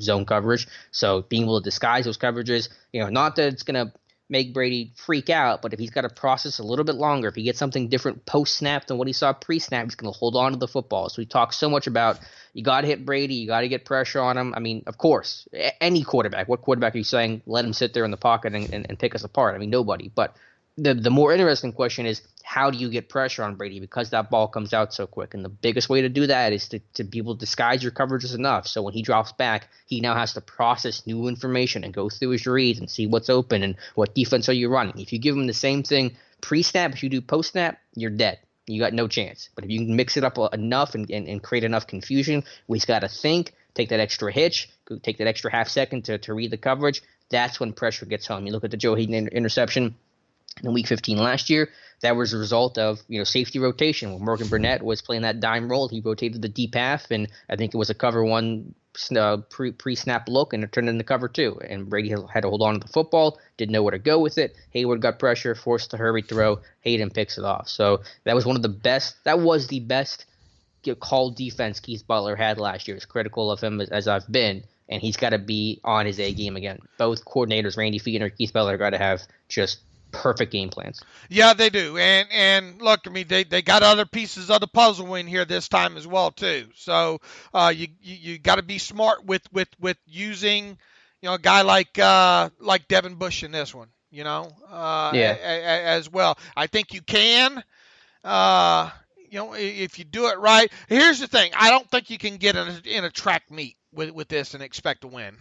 zone coverage. So being able to disguise those coverages, not that it's going to make Brady freak out, but if he's got to process a little bit longer, if he gets something different post-snap than what he saw pre-snap, he's going to hold on to the football. So we talk so much about you got to hit Brady, you got to get pressure on him. I mean, of course, any quarterback. What quarterback are you saying, let him sit there in the pocket and pick us apart? I mean, nobody. But the more interesting question is, how do you get pressure on Brady because that ball comes out so quick? And the biggest way to do that is to be able to disguise your coverages enough. So when he drops back, he now has to process new information and go through his reads and see what's open and what defense are you running. If you give him the same thing pre-snap as you do post-snap, you're dead. You got no chance. But if you can mix it up enough and create enough confusion, he's got to think, take that extra hitch, take that extra half second to read the coverage, that's when pressure gets home. You look at the Joe Hayden interception in Week 15 last year. That was a result of safety rotation. When Morgan Burnett was playing that dime role, he rotated the deep half, and I think it was a cover one pre-snap look, and it turned into cover 2. And Brady had to hold on to the football, didn't know where to go with it. Hayward got pressure, forced to hurry throw. Hayden picks it off. So that was the best called defense Keith Butler had last year. As critical of him as I've been. and he's got to be on his A game again. Both coordinators, Randy Fiedner and Keith Bell, got to have just perfect game plans. Yeah, they do. And look, I mean, they got other pieces of the puzzle in here this time as well too. So you got to be smart with using, a guy like Devin Bush in this one. As well. I think you can. If you do it right. Here's the thing. I don't think you can get in a track meet with this and expect to win.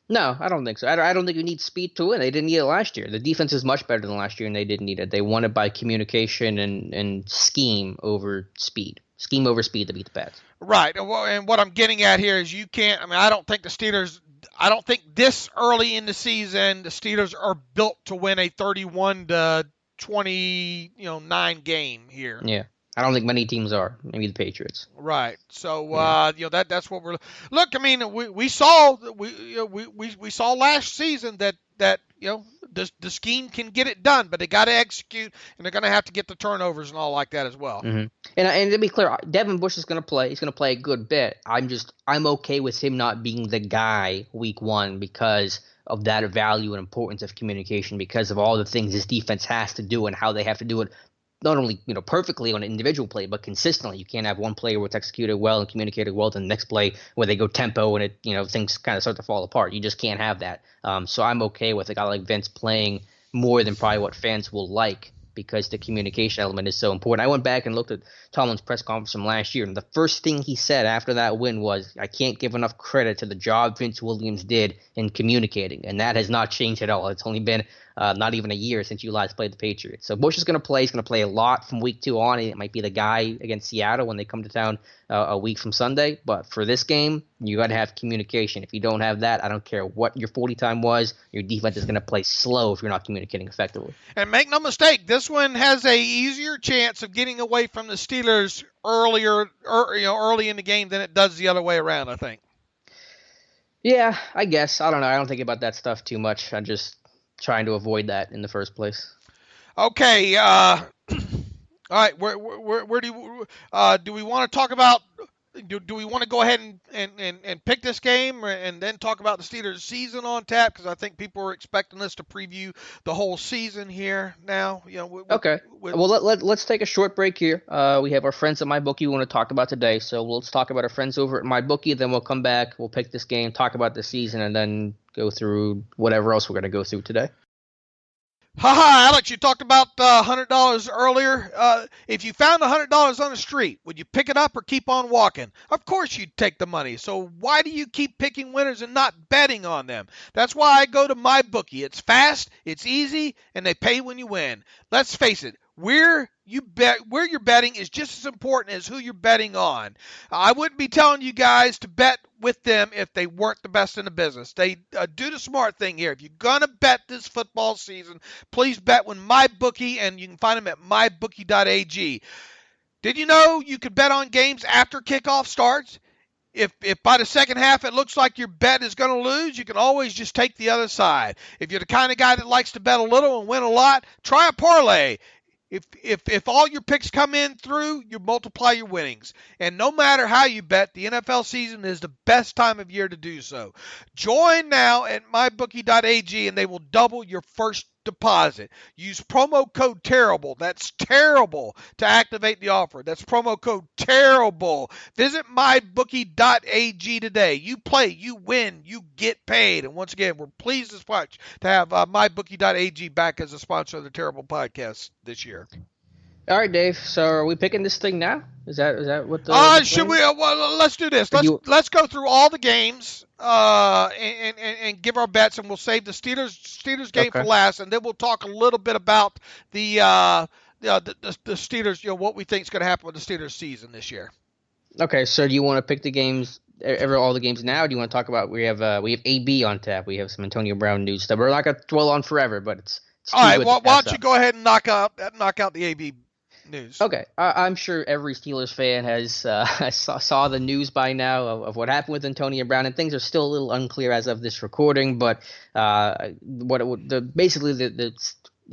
No, I don't think so. I don't think you need speed to win. They didn't need it last year. The defense is much better than last year, and they didn't need it. They won it by communication and scheme over speed. Scheme over speed to beat the Pats. Right. And what I'm getting at here is you can't – I mean, I don't think this early in the season the Steelers are built to win a 31-29 game here. Yeah. I don't think many teams are. Maybe the Patriots. Right. So that's what we're. Look, I mean, we saw last season that the scheme can get it done, but they got to execute, and they're going to have to get the turnovers and all like that as well. Mm-hmm. And to be clear, Devin Bush is going to play. He's going to play a good bit. I'm okay with him not being the guy week one because of that value and importance of communication, because of all the things this defense has to do and how they have to do it. Not only perfectly on an individual play, but consistently. You can't have one player where it's executed well and communicated well, to the next play where they go tempo and things kind of start to fall apart. You just can't have that. So I'm okay with a guy like Vince playing more than probably what fans will like, because the communication element is so important. I went back and looked at Tomlin's press conference from last year, and the first thing he said after that win was, I can't give enough credit to the job Vince Williams did in communicating, and that has not changed at all. It's only been not even a year since you last played the Patriots. So Bush is going to play. He's going to play a lot from week 2 on. It might be the guy against Seattle when they come to town a week from Sunday. But for this game, you got to have communication. If you don't have that, I don't care what your 40 time was, your defense is going to play slow if you're not communicating effectively. And make no mistake, this one has a easier chance of getting away from the Steelers early in the game than it does the other way around, I think. Yeah, I guess. I don't know. I don't think about that stuff too much. I'm just trying to avoid that in the first place. Okay. All right. Where do we want to talk about? Do we want to go ahead and pick this game and then talk about the Steelers season on tap? Because I think people are expecting us to preview the whole season here now. Okay. Well, let's take a short break here. We have our friends at MyBookie we want to talk about today. So let's talk about our friends over at MyBookie. Then we'll come back. We'll pick this game, talk about the season, and then go through whatever else we're going to go through today. Haha, Alex, you talked about $100 earlier. If you found $100 on the street, would you pick it up or keep on walking? Of course you'd take the money. So why do you keep picking winners and not betting on them? That's why I go to MyBookie. It's fast, it's easy, and they pay when you win. Let's face it, where you're betting is just as important as who you're betting on. I wouldn't be telling you guys to bet with them if they weren't the best in the business. They do the smart thing here. If you're going to bet this football season, please bet with MyBookie, and you can find them at mybookie.ag. Did you know you could bet on games after kickoff starts? If by the second half it looks like your bet is going to lose, you can always just take the other side. If you're the kind of guy that likes to bet a little and win a lot, try a parlay. If all your picks come in through, you multiply your winnings. And no matter how you bet, the NFL season is the best time of year to do so. Join now at mybookie.ag and they will double your first deposit. Use promo code TERRIBLE. That's terrible to activate the offer. That's promo code TERRIBLE. Visit mybookie.ag today. You play, you win, you get paid. And once again, we're pleased as much to have mybookie.ag back as a sponsor of the Terrible Podcast this year. All right, Dave. So are we picking this thing now? Is that what the should we? Well, let's do this. Let's go through all the games and give our bets, and we'll save the Steelers game for last, and then we'll talk a little bit about the Steelers. What we think is going to happen with the Steelers season this year. Okay. So do you want to pick the games? All the games now? Or do you want to talk about we have AB on tap? We have some Antonio Brown news stuff. We're not going to dwell on forever, but it's all right. Well, why don't you go ahead and knock out the AB news? Okay, I'm sure every Steelers fan has saw the news by now of what happened with Antonio Brown, and things are still a little unclear as of this recording. But basically the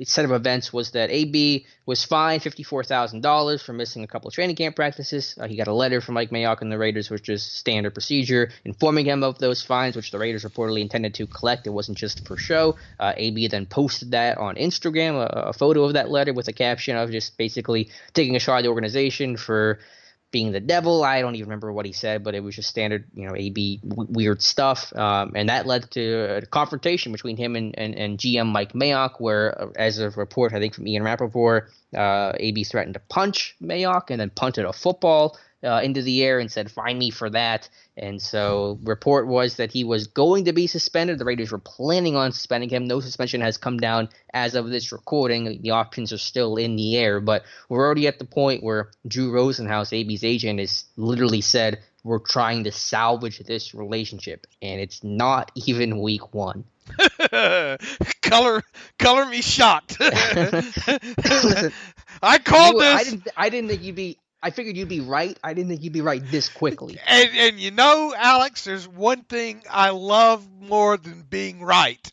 set of events was that AB was fined $54,000 for missing a couple of training camp practices. He got a letter from Mike Mayock and the Raiders, which is standard procedure, informing him of those fines, which the Raiders reportedly intended to collect. It wasn't just for show. AB then posted that on Instagram, a photo of that letter with a caption of just basically taking a shot at the organization for being the devil. I don't even remember what he said, but it was just standard, AB weird stuff. And that led to a confrontation between him and GM Mike Mayock, where, as a report, I think from Ian Rappaport, AB threatened to punch Mayock and then punted a football into the air and said, "Find me for that." And so report was that he was going to be suspended. The Raiders were planning on suspending him. No suspension has come down as of this recording. The options are still in the air, but we're already at the point where Drew Rosenhaus, AB's agent, has literally said, "We're trying to salvage this relationship," and it's not even week one. color me shocked. Listen, I called this. I didn't think you'd be. I figured you'd be right. I didn't think you'd be right this quickly. And Alex, there's one thing I love more than being right.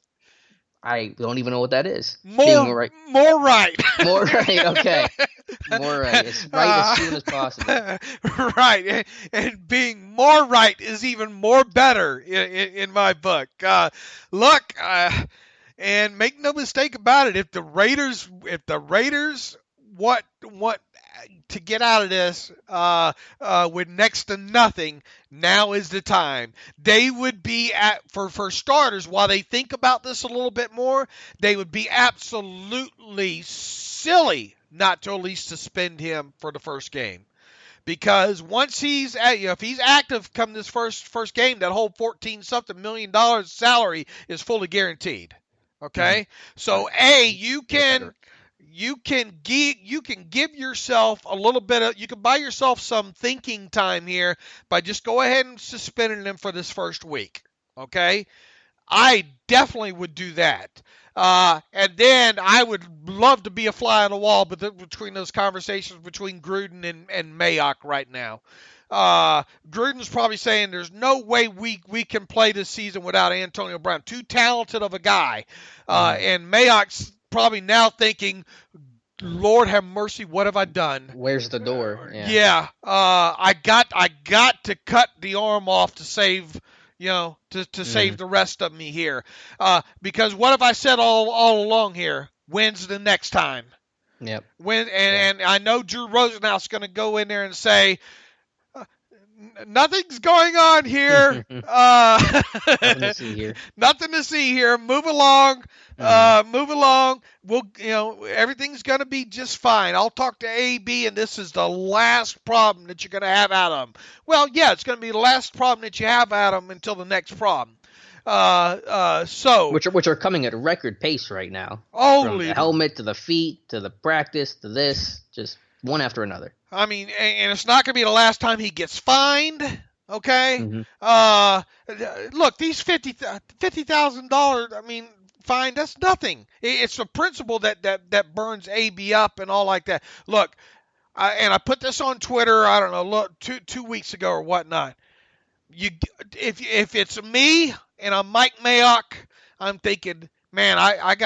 I don't even know what that is. More right. More right. Okay. More right. It's right as soon as possible. Right. And being more right is even more better in my book. Look, and make no mistake about it. If the Raiders want to get out of this with next to nothing, now is the time. They would be for starters, while they think about this a little bit more, they would be absolutely silly not to at least suspend him for the first game. Because once he's if he's active come this first game, that whole $14-something million salary is fully guaranteed. Okay? Mm-hmm. So you can give yourself a little bit of, you can buy yourself some thinking time here by just go ahead and suspending him for this first week. Okay? I definitely would do that. And then I would love to be a fly on the wall between those conversations between Gruden and Mayock right now. Gruden's probably saying there's no way we can play this season without Antonio Brown. Too talented of a guy. And Mayock's probably now thinking, Lord have mercy, what have I done? Where's the door? Yeah. I got to cut the arm off to save, to save the rest of me here. Because what have I said all along here? When's the next time? Yep. And I know Drew Rosenhaus is going to go in there and say, nothing's going on here. Nothing to see here. Nothing to see here. Move along. Move along. We'll, everything's going to be just fine. I'll talk to AB, and this is the last problem that you're going to have out of him. Well, yeah, it's going to be the last problem that you have out of him until the next problem. Which are coming at a record pace right now. From the helmet to the feet to the practice to this, just one after another. I mean, and it's not going to be the last time he gets fined. Okay. Mm-hmm. Look, these $50,000. I mean, fine. That's nothing. It's the principle that burns AB up and all like that. Look, and I put this on Twitter. I don't know, look, two weeks ago or whatnot. If it's me and I'm Mike Mayock, I'm thinking, man, I've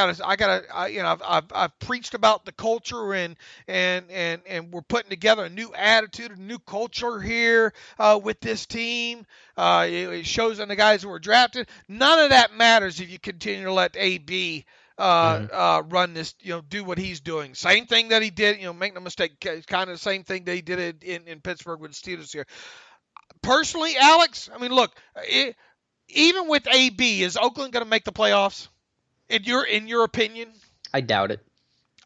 preached about the culture and we're putting together a new attitude, a new culture here with this team. It shows in the guys who were drafted. None of that matters if you continue to let AB run this, do what he's doing. Same thing that he did, make no mistake, kind of the same thing that he did in Pittsburgh with the Steelers here. Personally, Alex, I mean, look, even with AB, is Oakland going to make the playoffs? In your opinion? I doubt it.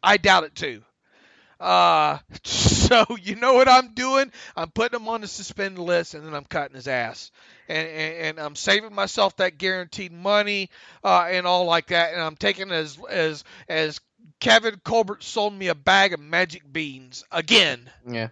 I doubt it too. So you know what I'm doing? I'm putting him on the suspended list, and then I'm cutting his ass, and I'm saving myself that guaranteed money and all like that. And I'm taking as Kevin Colbert sold me a bag of magic beans again. Yeah.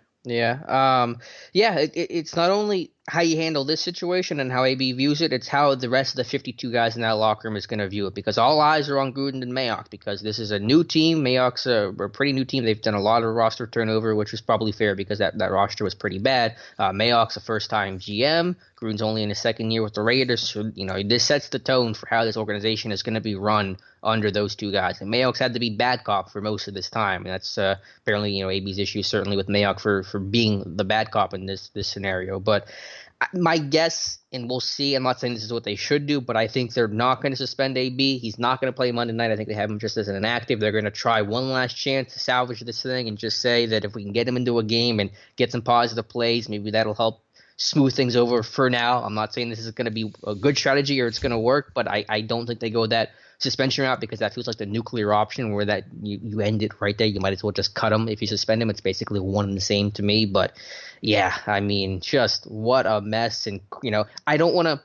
It's not only how you handle this situation and how AB views it, it's how the rest of the 52 guys in that locker room is going to view it, because all eyes are on Gruden and Mayock, because this is a new team. Mayock's a pretty new team. They've done a lot of roster turnover, which was probably fair because that roster was pretty bad. Mayock's a first-time GM. Gruden's only in his second year with the Raiders. So, this sets the tone for how this organization is going to be run under those two guys. And Mayock's had to be bad cop for most of this time. And that's apparently, AB's issue, certainly with Mayock for being the bad cop in this scenario. But my guess, and we'll see, I'm not saying this is what they should do, but I think they're not going to suspend AB. He's not going to play Monday night. I think they have him just as an inactive. They're going to try one last chance to salvage this thing and just say that if we can get him into a game and get some positive plays, maybe that'll help smooth things over for now. I'm not saying this is going to be a good strategy or it's going to work, but I don't think they go that suspension route, because that feels like the nuclear option where that you end it right there. You might as well just cut him if you suspend him. It's basically one and the same to me. But yeah, I mean, just what a mess. And I don't want to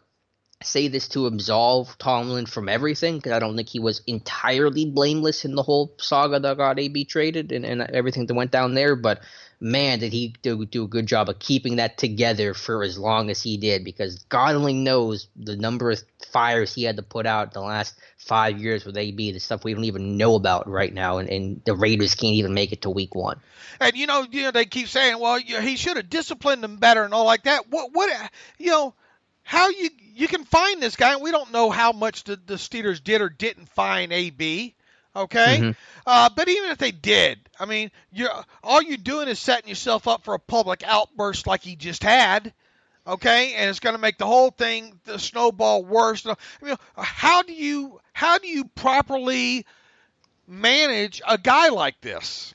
say this to absolve Tomlin from everything, because I don't think he was entirely blameless in the whole saga that got AB traded and everything that went down there. But man, did he do a good job of keeping that together for as long as he did, because God only knows the number of fires he had to put out the last 5 years with AB, the stuff we don't even know about right now, and the Raiders can't even make it to week 1. And they keep saying, well, he should have disciplined them better and all like that. How you can find this guy, and we don't know how much the Steelers did or didn't fine AB. Okay, but even if they did, I mean, all you're doing is setting yourself up for a public outburst like he just had. Okay, and it's going to make the whole thing, the snowball, worse. I mean, how do you properly manage a guy like this?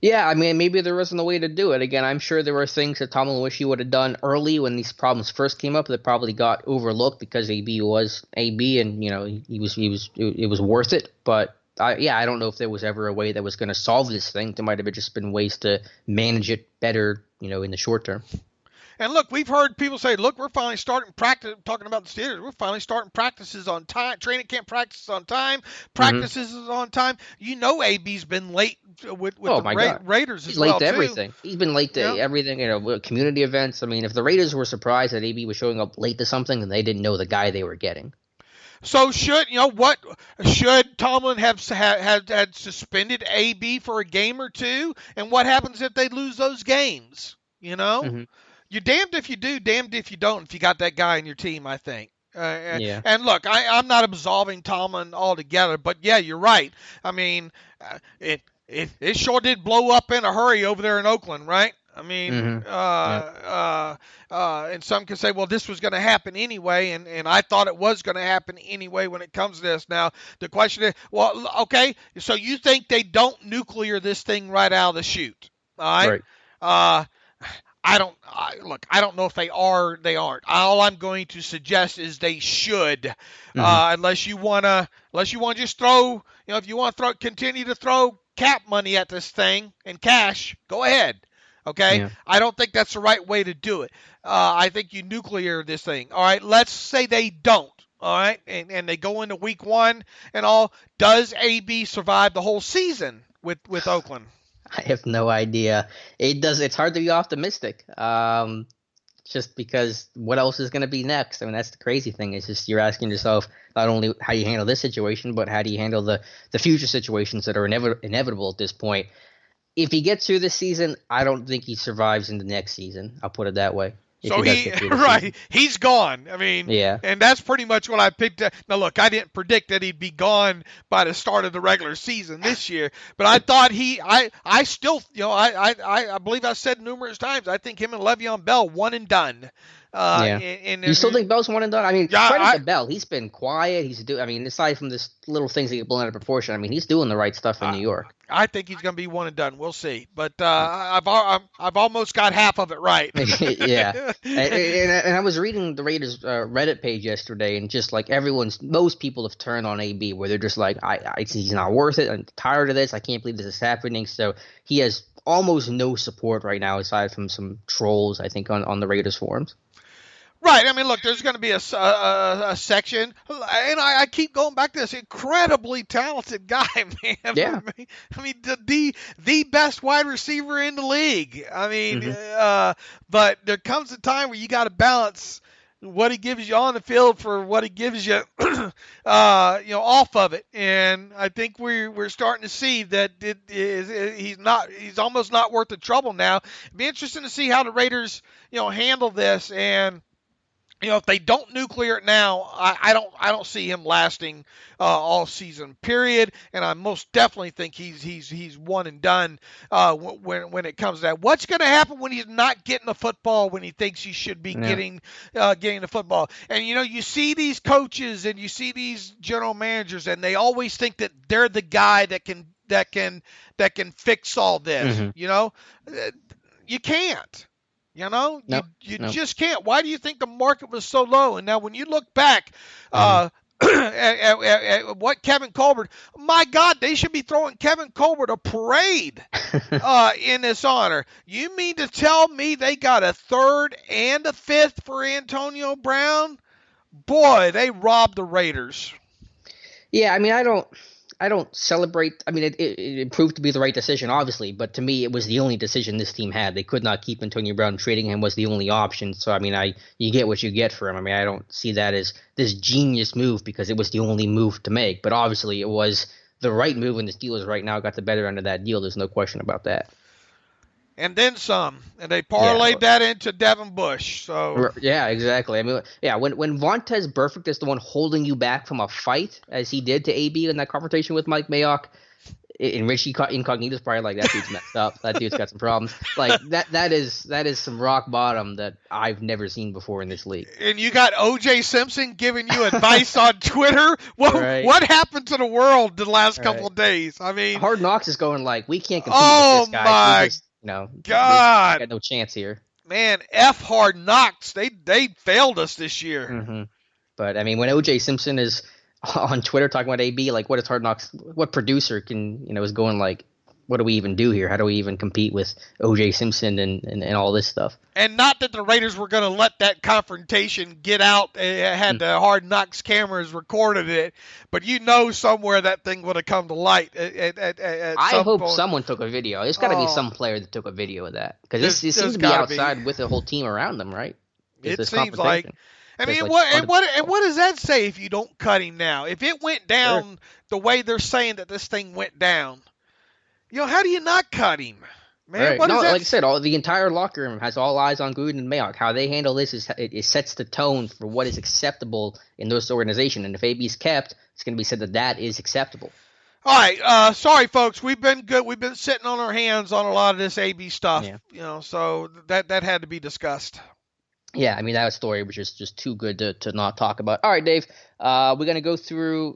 Yeah, I mean, maybe there wasn't a way to do it. Again, I'm sure there were things that Tomlin wish he would have done early when these problems first came up that probably got overlooked because AB was AB, and it was worth it. But I don't know if there was ever a way that was going to solve this thing. There might have just been ways to manage it better, in the short term. And look, we've heard people say, look, we're finally starting practice, talking about the Steelers, we're finally starting practices on time, training camp practices on time, practices on time. AB's been late with the Raiders as well, too. He's late to everything. He's been late to everything, community events. I mean, if the Raiders were surprised that AB was showing up late to something, then they didn't know the guy they were getting. So should Tomlin have suspended AB for a game or two? And what happens if they lose those games? You're damned if you do, damned if you don't, if you got that guy in your team, I think. And look, I'm not absolving Tomlin altogether, but yeah, you're right. I mean, it sure did blow up in a hurry over there in Oakland, right? I mean, and some can say, well, this was going to happen anyway, and I thought it was going to happen anyway when it comes to this. Now, the question is, well, okay, so you think they don't nuclear this thing right out of the chute, all right? I don't know if they are. They aren't. All I'm going to suggest is they should, unless you want to just throw, if you want to continue to throw cap money at this thing and cash, go ahead. Okay. Yeah. I don't think that's the right way to do it. I think you nuclear this thing. All right. Let's say they don't. All right. And they go into week 1 and all. Does AB survive the whole season with Oakland? I have no idea. It's hard to be optimistic. Just because what else is going to be next? I mean, that's the crazy thing. It's just you're asking yourself not only how you handle this situation, but how do you handle the future situations that are inevitable at this point. If he gets through this season, I don't think he survives in the next season. I'll put it that way. So he's gone. I mean, yeah. And that's pretty much what I picked. Now, look, I didn't predict that he'd be gone by the start of the regular season this year, but I thought I still, I believe I said numerous times, I think him and Le'Veon Bell one and done. You still think Bell's one and done? I mean, credit to Bell. He's been quiet. Aside from this little things that get blown out of proportion, I mean, he's doing the right stuff in New York. I think he's going to be one and done. We'll see. But I've almost got half of it right. Yeah. And I was reading the Raiders Reddit page yesterday, and just like most people have turned on AB, where they're just like, he's not worth it. I'm tired of this. I can't believe this is happening. So he has almost no support right now, aside from some trolls, I think, on the Raiders forums. Right. I mean, look, there's going to be a section, and I keep going back to this incredibly talented guy, man. Yeah. I mean, the best wide receiver in the league. I mean, but there comes a time where you got to balance what he gives you on the field for what he gives you, off of it. And I think we're starting to see that he's almost not worth the trouble now. It'd be interesting to see how the Raiders, handle this. And if they don't nuclear it now, I don't see him lasting all season. Period. And I most definitely think he's one and done when it comes to that. What's going to happen when he's not getting the football when he thinks he should be getting the football? And you see these coaches and you see these general managers, and they always think that they're the guy that can fix all this. You can't. You just can't. Why do you think the market was so low? And now when you look back at what Kevin Colbert, my God, they should be throwing Kevin Colbert a parade in this honor. You mean to tell me they got a third and a fifth for Antonio Brown? Boy, they robbed the Raiders. Yeah, I mean, I don't celebrate. I mean, it proved to be the right decision, obviously, but to me, it was the only decision this team had. They could not keep Antonio Brown. Trading him was the only option. So, I mean, you get what you get for him. I mean, I don't see that as this genius move because it was the only move to make. But obviously, it was the right move, and the Steelers right now got the better end of that deal. There's no question about that. And then some, and they parlayed that into Devin Bush. So yeah, exactly. I mean, yeah, when Vontaze Burfict is the one holding you back from a fight, as he did to AB in that confrontation with Mike Mayock, and Richie Incognito's probably like, that dude's messed up. That dude's got some problems. Like that is some rock bottom that I've never seen before in this league. And you got O.J. Simpson giving you advice on Twitter. What happened to the world the last couple of days? I mean, Hard Knocks is going like, we can't compete with this guy. God, got no chance here. Man, F Hard Knocks. They failed us this year. Mm-hmm. But I mean, when O.J. Simpson is on Twitter talking about AB, like, what is Hard Knocks? What producer is going like, what do we even do here? How do we even compete with O.J. Simpson and all this stuff? And not that the Raiders were going to let that confrontation get out. It had the Hard Knocks cameras recorded it, but somewhere that thing would have come to light. I hope someone took a video. There's got to be some player that took a video of that, because this seems to be outside with the whole team around them, right? It seems like. I mean, what does that say if you don't cut him now? If it went down the way they're saying that this thing went down, how do you not cut him, man? Right. Like I said, the entire locker room has all eyes on Gruden and Mayock. How they handle this it sets the tone for what is acceptable in this organization. And if AB's kept, it's going to be said that is acceptable. All right, sorry folks, we've been good. We've been sitting on our hands on a lot of this AB stuff, so that had to be discussed. Yeah, I mean, that story was just too good to not talk about. All right, Dave, we're going to go through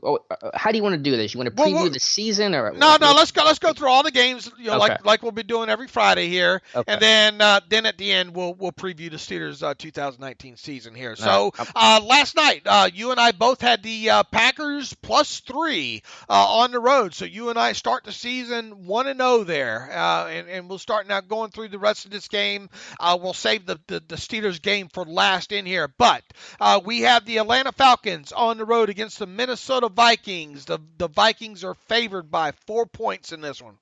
how do you want to do this? You want to preview the season? Or No, let's go through all the games, like we'll be doing every Friday here. Okay. And then at the end, we'll preview the Steelers' 2019 season here. So last night, you and I both had the Packers +3 on the road. So you and I start the season 1-0 there. And we'll start now going through the rest of this game. We'll save the Steelers game for last in here. But we have the Atlanta Falcons on the road against the Minnesota Vikings. The Vikings are favored by 4 points in this one.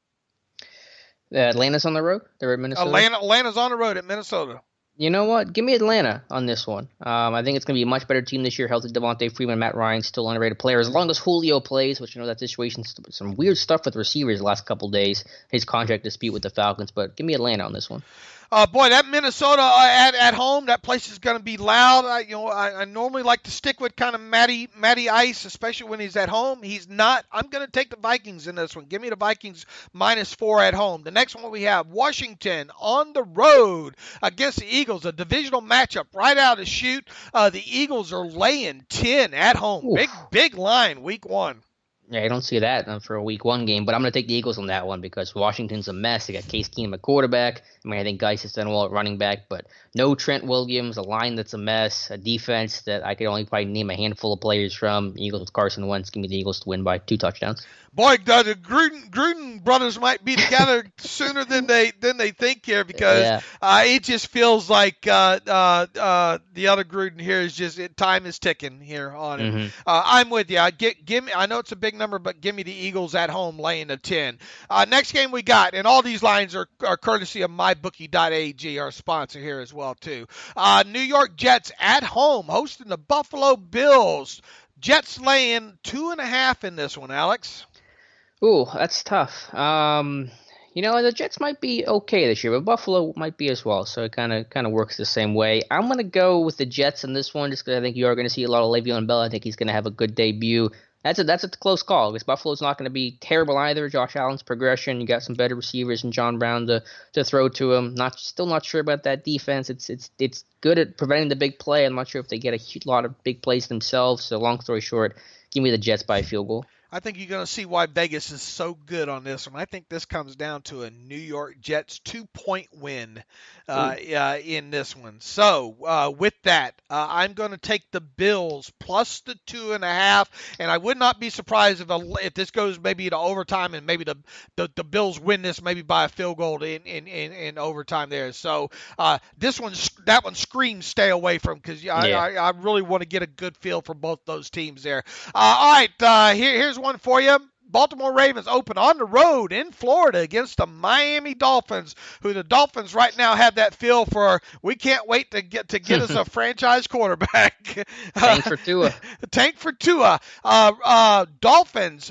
Atlanta's on the road? They're at Minnesota? Atlanta's on the road at Minnesota. You know what? Give me Atlanta on this one. I think it's going to be a much better team this year. Healthy Devontae Freeman, Matt Ryan, still underrated player. As long as Julio plays, which that situation's some weird stuff with receivers the last couple days. His contract dispute with the Falcons, but give me Atlanta on this one. Boy, that Minnesota at home, that place is going to be loud. I normally like to stick with kind of Matty Ice, especially when he's at home. He's not. I'm going to take the Vikings in this one. Give me the Vikings -4 at home. The next one we have Washington on the road against the Eagles, a divisional matchup right out of the chute. The Eagles are laying 10 at home. Oof. Big line, week 1. Yeah, I don't see that for a week one game, but I'm going to take the Eagles on that one because Washington's a mess. They got Case Keenum at quarterback. I mean, I think Geis has done well at running back, but no Trent Williams, a line that's a mess, a defense that I could only probably name a handful of players from. Eagles with Carson Wentz. Give me the Eagles to win by 2 touchdowns. Boy, the Gruden brothers might be together sooner than they think here because it just feels like the other Gruden here is time is ticking here on it. Mm-hmm. I'm with you. Give me. I know it's a big number, but give me the Eagles at home laying a 10. Next game we got, and all these lines are courtesy of mybookie.ag, our sponsor here as well too. New York Jets at home hosting the Buffalo Bills. Jets laying 2.5 in this one, Alex. Ooh, that's tough. The Jets might be okay this year, but Buffalo might be as well. So it kind of works the same way. I'm gonna go with the Jets in this one, just because I think you are going to see a lot of Le'Veon Bell. I think he's going to have a good debut. That's a close call because Buffalo's not going to be terrible either. Josh Allen's progression. You got some better receivers and John Brown to throw to him. Still not sure about that defense. It's good at preventing the big play. I'm not sure if they get a lot of big plays themselves. So long story short, give me the Jets by a field goal. I think you're going to see why Vegas is so good on this one. I think this comes down to a New York Jets 2-point win in this one. So with that, I'm going to take the Bills plus the 2.5, and I would not be surprised if this goes maybe to overtime and maybe the Bills win this maybe by a field goal in overtime there. So that one screams stay away from because I really want to get a good feel for both those teams there. All right, here's one for you. Baltimore Ravens open on the road in Florida against the Miami Dolphins, who the Dolphins right now have that feel for. We can't wait to get us a franchise quarterback. Tank for Tua. Tank for Tua. Dolphins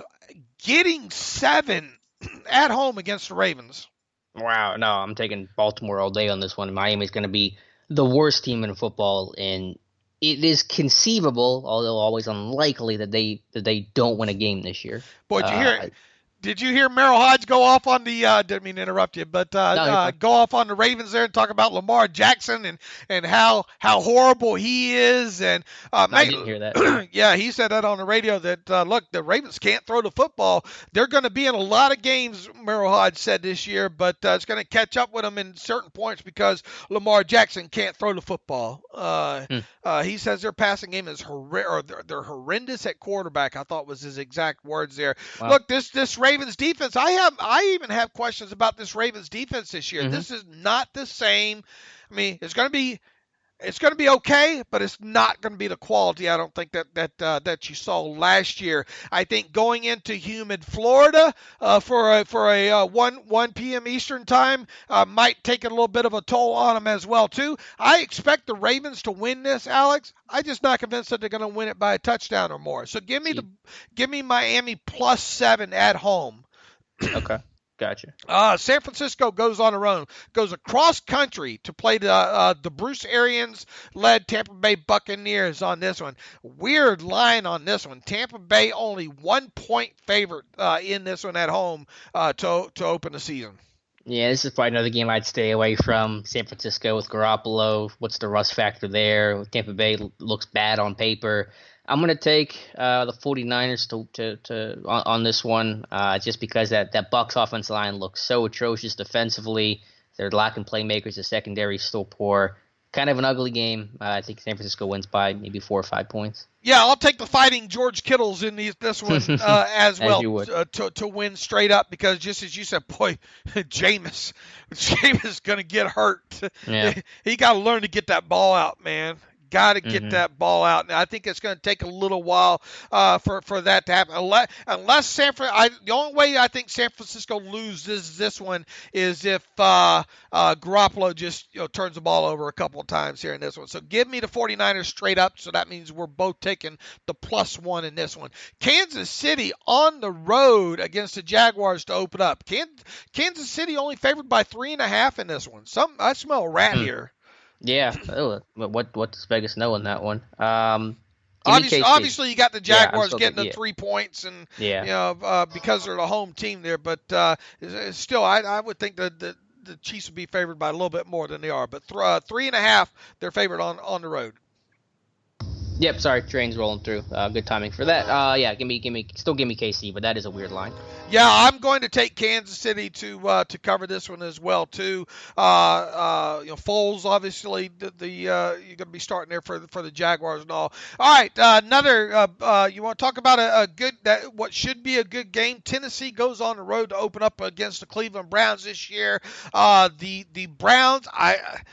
getting 7 at home against the Ravens. Wow, no, I'm taking Baltimore all day on this one. Miami's going to be the worst team in football, and it is conceivable, although always unlikely, that they don't win a game this year. Boy, did you hear Merrill Hodge go off on the didn't mean to interrupt you, but go off on the Ravens there and talk about Lamar Jackson and how horrible he is? And I didn't hear that. Yeah, he said that on the radio that look, the Ravens can't throw the football. They're going to be in a lot of games, Merrill Hodge said this year, but it's going to catch up with them in certain points because Lamar Jackson can't throw the football. He says their passing game is they're horrendous at quarterback. I thought was his exact words there. Wow. Look, this Ravens defense, I even have questions about this Ravens defense this year. Mm-hmm. This is not the same. I mean, it's going to be okay, but it's not going to be the quality I don't think that you saw last year. I think going into humid Florida for a 1 p.m. Eastern time might take a little bit of a toll on them as well too. I expect the Ravens to win this, Alex. I'm just not convinced that they're going to win it by a touchdown or more. So give me Miami plus 7 at home. Okay. Gotcha. San Francisco goes on their own, goes across country to play the Bruce Arians-led Tampa Bay Buccaneers on this one. Weird line on this one. Tampa Bay only 1-point favorite in this one at home to open the season. Yeah, this is probably another game I'd stay away from. San Francisco with Garoppolo. What's the rust factor there? Tampa Bay looks bad on paper. I'm going to take the 49ers on this one just because that Bucs offensive line looks so atrocious defensively. They're lacking playmakers. The secondary is still poor. Kind of an ugly game. I think San Francisco wins by maybe 4 or 5 points. Yeah, I'll take the fighting George Kittles in this one as well to win straight up because just as you said, boy, Jameis going to get hurt. Yeah. He got to learn to get that ball out, man. Got to get that ball out. And I think it's going to take a little while for that to happen. Unless the only way I think San Francisco loses this one is if Garoppolo just turns the ball over a couple of times here in this one. So give me the 49ers straight up. So that means we're both taking the +1 in this one. Kansas City on the road against the Jaguars to open up. Kansas City only favored by 3.5 in this one. I smell a rat here. Yeah. What does Vegas know in that one? Obviously, you got the Jaguars getting the 3 points, and because they're the home team there. But still, I would think that the Chiefs would be favored by a little bit more than they are. But 3.5, they're favored on the road. Yep, sorry, train's rolling through. Good timing for that. Yeah, give me KC, but that is a weird line. Yeah, I'm going to take Kansas City to cover this one as well too. Foles obviously you're going to be starting there for the Jaguars and all. All right, another you want to talk about a good what should be a good game. Tennessee goes on the road to open up against the Cleveland Browns this year. The Browns, I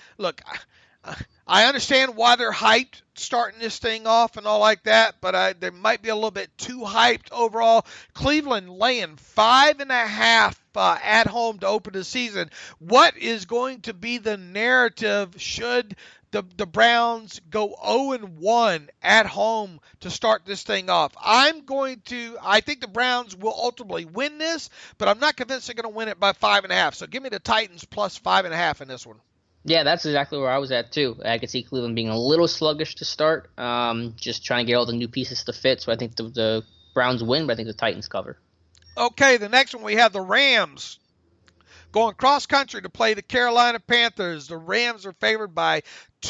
understand why they're hyped starting this thing off and all like that, but they might be a little bit too hyped overall. Cleveland laying 5.5 at home to open the season. What is going to be the narrative should the Browns go 0-1 at home to start this thing off? I think the Browns will ultimately win this, but I'm not convinced they're going to win it by 5.5. So give me the Titans plus 5.5 in this one. Yeah, that's exactly where I was at, too. I could see Cleveland being a little sluggish to start, just trying to get all the new pieces to fit. So I think the Browns win, but I think the Titans cover. Okay, the next one we have the Rams going cross-country to play the Carolina Panthers. The Rams are favored by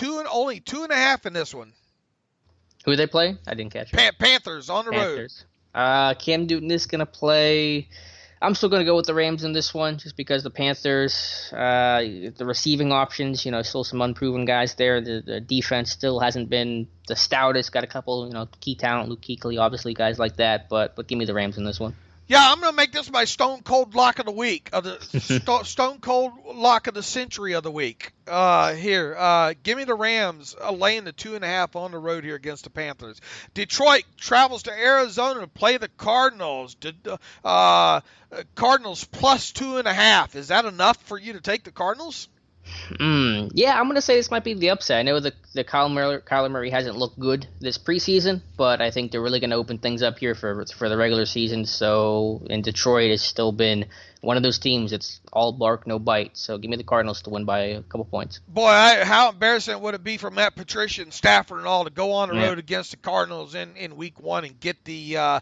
only 2.5 in this one. Who are they playing? I didn't catch it. Panthers on the road. Cam Newton is going to play. I'm still going to go with the Rams in this one just because the Panthers, the receiving options, still some unproven guys there. The defense still hasn't been the stoutest. Got a couple, key talent, Luke Kuechly, obviously, guys like that. But give me the Rams in this one. Yeah, I'm going to make this my stone cold lock of the week, stone cold lock of the century of the week. Give me the Rams laying the 2.5 on the road here against the Panthers. Detroit travels to Arizona to play the Cardinals. Cardinals plus 2.5. Is that enough for you to take the Cardinals? Yeah, I'm going to say this might be the upset. I know the Kyler Murray hasn't looked good this preseason, but I think they're really going to open things up here for the regular season. So, in Detroit, it's still been one of those teams that's all bark, no bite. So, give me the Cardinals to win by a couple points. Boy, how embarrassing would it be for Matt Patricia and Stafford and all to go on the road against the Cardinals in Week 1 and get the L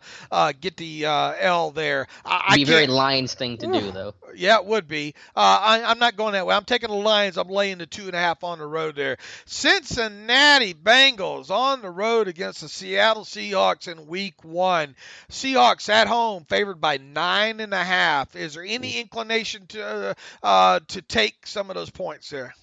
there. It'd be a very Lions thing to do, though. Yeah, it would be. I'm not going that way. I'm taking the Lions. I'm laying the 2.5 on the road there. Cincinnati Bengals on the road against the Seattle Seahawks in Week 1. Seahawks at home favored by 9.5. Is there any inclination to take some of those points there?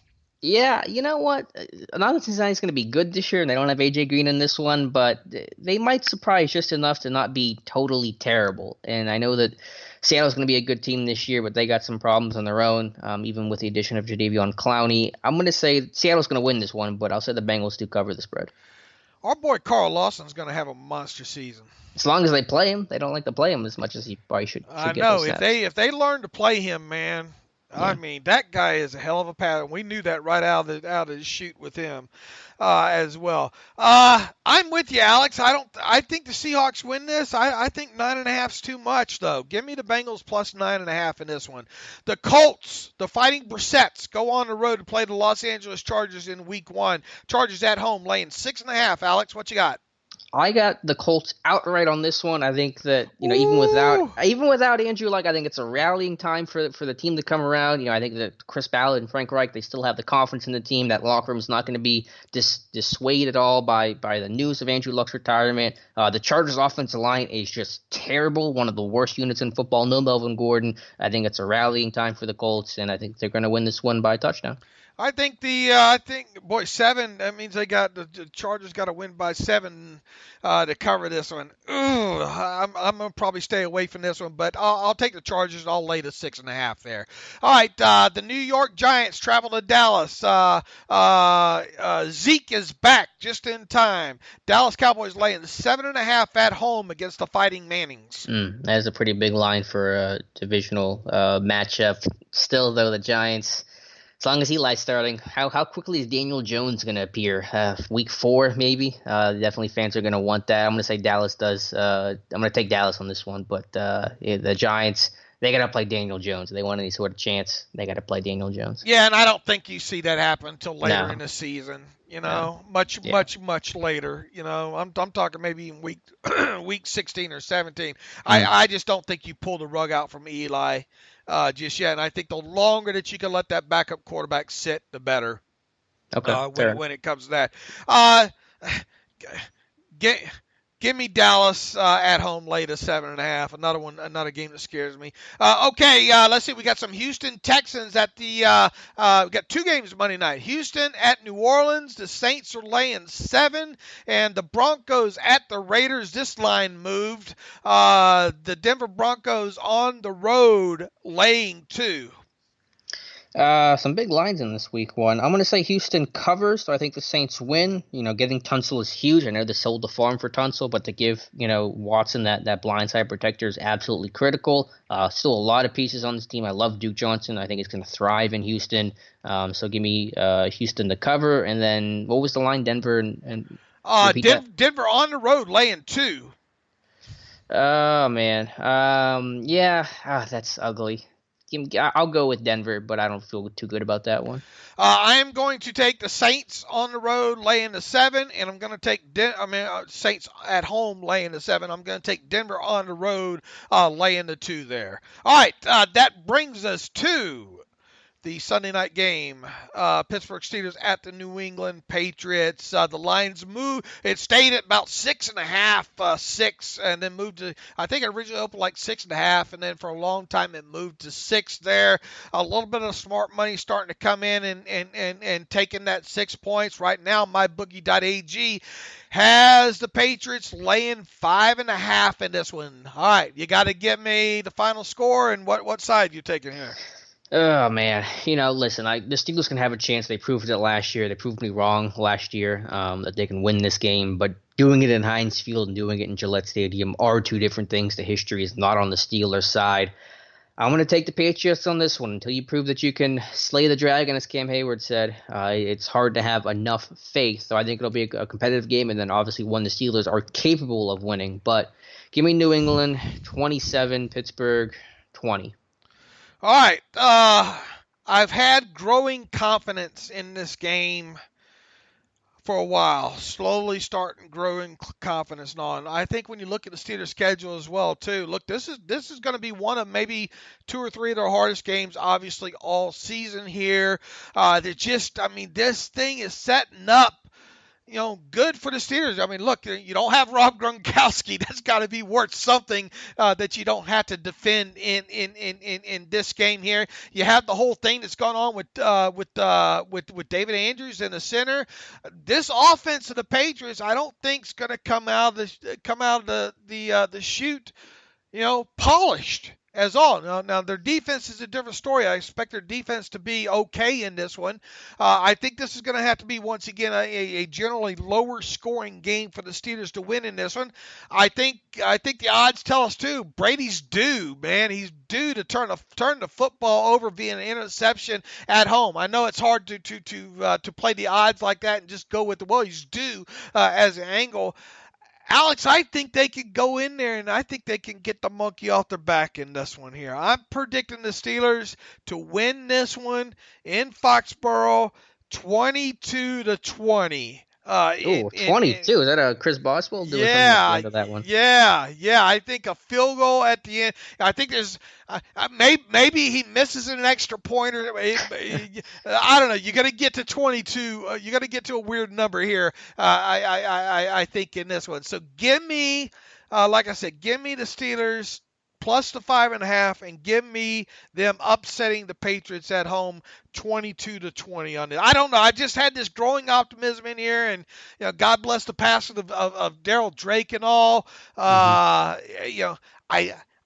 Yeah, you know what? Not that Cincinnati's going to be good this year, and they don't have A.J. Green in this one, but they might surprise just enough to not be totally terrible. And I know that Seattle's going to be a good team this year, but they got some problems on their own, even with the addition of Jadeveon Clowney. I'm going to say Seattle's going to win this one, but I'll say the Bengals do cover the spread. Our boy Carl Lawson's going to have a monster season. As long as they play him. They don't like to play him as much as he probably should I get know. those snaps. If they learn to play him, man, yeah. I mean, that guy is a hell of a pattern. We knew that right out of the shoot with him as well. I'm with you, Alex. I think the Seahawks win this. I think 9.5 is too much, though. Give me the Bengals plus 9.5 in this one. The Colts, the Fighting Brissetts, go on the road to play the Los Angeles Chargers in Week 1. Chargers at home laying 6.5. Alex, what you got? I got the Colts outright on this one. I think that even without Andrew Luck, I think it's a rallying time for the team to come around. I think that Chris Ballard and Frank Reich, they still have the confidence in the team. That locker room is not going to be dissuaded at all by the news of Andrew Luck's retirement. The Chargers' offensive line is just terrible, one of the worst units in football. No Melvin Gordon. I think it's a rallying time for the Colts, and I think they're going to win this one by a touchdown. I think 7. That means the Chargers got to win by 7 to cover this one. I'm gonna probably stay away from this one, but I'll take the Chargers and I'll lay the 6.5 there. All right, the New York Giants travel to Dallas. Zeke is back just in time. Dallas Cowboys laying 7.5 at home against the Fighting Mannings. That is a pretty big line for a divisional matchup. Still, though, the Giants. As long as Eli's starting, how quickly is Daniel Jones going to appear? Week 4, maybe? Definitely fans are going to want that. I'm going to say Dallas does. I'm going to take Dallas on this one. But the Giants, they got to play Daniel Jones. If they want any sort of chance, they got to play Daniel Jones. Yeah, and I don't think you see that happen until later in the season. Much later. I'm talking maybe in week 16 or 17. I just don't think you pull the rug out from Eli just yet. And I think the longer that you can let that backup quarterback sit, the better. Okay. When it comes to that. Give me Dallas at home late at 7.5. Another game that scares me. Okay, let's see. We got some Houston Texans at the. We got two games Monday night. Houston at New Orleans. The Saints are laying 7, and the Broncos at the Raiders. This line moved. The Denver Broncos on the road laying 2. Some big lines in this week one. I'm going to say Houston covers, so I think the Saints win. Getting Tunsil is huge. I know they sold the farm for Tunsil, but to give, Watson that blindside protector is absolutely critical. Still a lot of pieces on this team. I love Duke Johnson. I think it's going to thrive in Houston. So give me Houston to cover. And then what was the line? Denver and Denver on the road laying 2. Oh, man. That's ugly. I'll go with Denver, but I don't feel too good about that one. I am going to take the Saints on the road laying the 7, and I'm going to take Saints at home laying the 7. I'm going to take Denver on the road laying the 2 there. All right, that brings us to the Sunday night game, Pittsburgh Steelers at the New England Patriots. The lines moved. It stayed at about 6.5, 6, and then moved to, I think it originally opened like 6.5, and then for a long time it moved to 6 there. A little bit of smart money starting to come in and taking that 6 points. Right now, mybookie.ag has the Patriots laying 5.5 in this one. All right, you got to give me the final score, and what side you taking here? Oh, man. Listen, the Steelers can have a chance. They proved it last year. They proved me wrong last year that they can win this game. But doing it in Heinz Field and doing it in Gillette Stadium are two different things. The history is not on the Steelers' side. I'm going to take the Patriots on this one until you prove that you can slay the dragon, as Cam Hayward said. It's hard to have enough faith. So I think it'll be a competitive game, and then obviously one the Steelers are capable of winning. But give me New England 27, Pittsburgh 20. All right, I've had growing confidence in this game for a while, slowly starting growing confidence on. I think when you look at the Steelers' schedule as well, too, look, this is going to be one of maybe 2 or 3 of their hardest games, obviously, all season here. This thing is setting up, good for the Steelers. Look, you don't have Rob Gronkowski. That's got to be worth something that you don't have to defend in this game here. You have the whole thing that's gone on with David Andrews in the center. This offense of the Patriots, I don't think is going to come out of the chute, polished as all. Now their defense is a different story. I expect their defense to be okay in this one. I think this is going to have to be, once again, a generally lower scoring game for the Steelers to win in this one. I think the odds tell us, too, Brady's due, man. He's due to turn the football over via an interception at home. I know it's hard to play the odds like that and just go with he's due as an angle. Alex, I think they can go in there, and I think they can get the monkey off their back in this one here. I'm predicting the Steelers to win this one in Foxborough 22-20. 22. Is that a Chris Boswell? Yeah, that one. Yeah. I think a field goal at the end. I think there's maybe he misses an extra pointer. I don't know. You got to get to 22. You got to get to a weird number here. I think in this one. So give me, like I said, give me the Steelers plus the 5.5, and give me them upsetting the Patriots at home 22-20 on it. I don't know. I just had this growing optimism in here, and God bless the passing of Daryl Drake and all.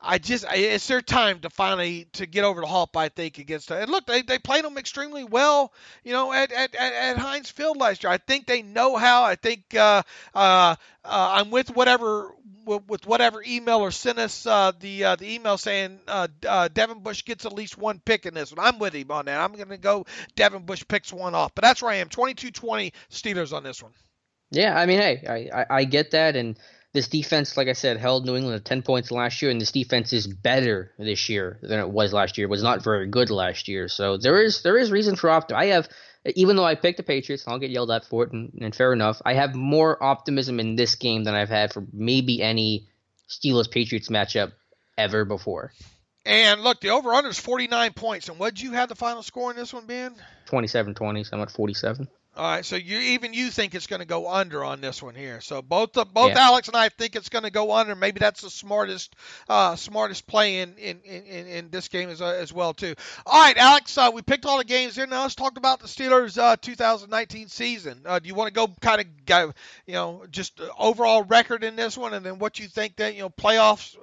It's their time to finally to get over the hump, I think, against them. And look, they played them extremely well, at Heinz Field last year. I think they know how. I think I'm with whatever emailer sent us the email saying Devin Bush gets at least one pick in this one. I'm with him on that. I'm going to go Devin Bush picks one off. But that's where I am, 22-20 Steelers on this one. Yeah, hey, I get that, and this defense, like I said, held New England to 10 points last year, and this defense is better this year than it was last year. It was not very good last year, so there is reason for optimism. Even though I picked the Patriots, and I'll get yelled at for it, and fair enough, I have more optimism in this game than I've had for maybe any Steelers-Patriots matchup ever before. And look, the over-under is 49 points. And what did you have the final score in this one, Ben? 27-20, so I'm at 47. All right, so you think it's going to go under on this one here. So both Alex and I think it's going to go under. Maybe that's the smartest play in this game as well too. All right, Alex, we picked all the games here. Now let's talk about the Steelers' 2019 season. Do you want to go just overall record in this one, and then what you think that playoffs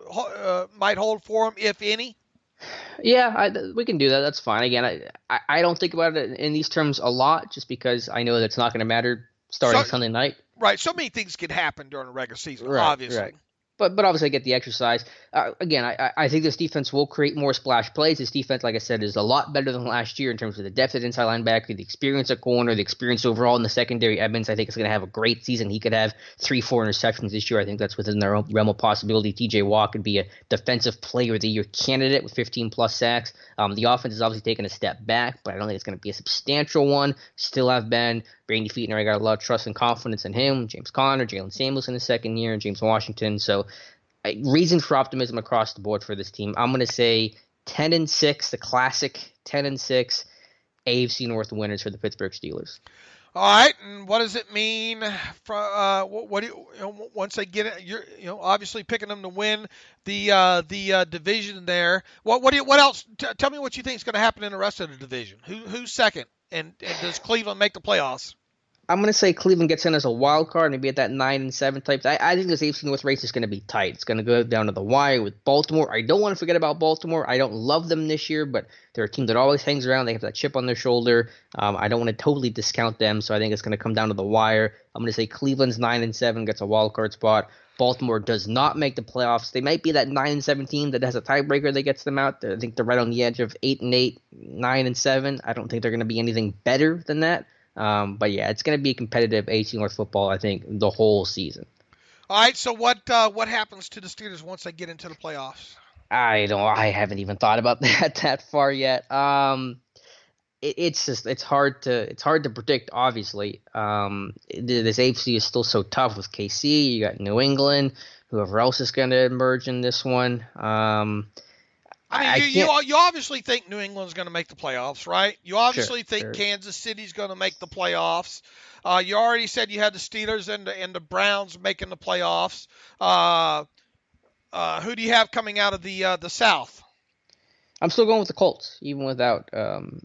might hold for them, if any? Yeah, we can do that. That's fine. Again, I don't think about it in these terms a lot, just because I know that it's not going to matter starting Sunday night. Right. So many things can happen during a regular season, right, obviously. Right. But obviously I get the exercise. Again, I think this defense will create more splash plays. This defense, like I said, is a lot better than last year in terms of the depth at inside linebacker, the experience at corner, the experience overall in the secondary. Evans, I think, is going to have a great season. He could have 3-4 interceptions this year. I think that's within their realm of possibility. TJ Watt could be a defensive player of the year candidate with 15-plus sacks. The offense is obviously taking a step back, but I don't think it's going to be a substantial one. Still have Ben. Randy Feetner, I got a lot of trust and confidence in him. James Conner, Jalen Samuels in his second year, and James Washington. So reason for optimism across the board for this team. I'm going to say 10-6, the classic 10-6 AFC North winners for the Pittsburgh Steelers. All right, and what does it mean for what do you once they get it? You're obviously picking them to win the division there. What else? Tell me what you think is going to happen in the rest of the division. Who's second, and does Cleveland make the playoffs? I'm going to say Cleveland gets in as a wild card, maybe at that 9-7 type. I think this AFC North race is going to be tight. It's going to go down to the wire with Baltimore. I don't want to forget about Baltimore. I don't love them this year, but they're a team that always hangs around. They have that chip on their shoulder. I don't want to totally discount them, so I think it's going to come down to the wire. I'm going to say Cleveland's 9-7, gets a wild card spot. Baltimore does not make the playoffs. They might be that 9-7 team that has a tiebreaker that gets them out. I think they're right on the edge of 8-8, 9-7. I don't think they're going to be anything better than that. But yeah, it's going to be competitive AFC North football, I think, the whole season. All right, so what happens to the Steelers once they get into the playoffs? I haven't even thought about that far yet. It's hard to predict, obviously. This AFC is still so tough with KC. You got New England, whoever else is going to emerge in this one. You obviously think New England's going to make the playoffs, right? You obviously think sure. Kansas City's going to make the playoffs. You already said you had the Steelers and the Browns making the playoffs. Who do you have coming out of the South? I'm still going with the Colts, even without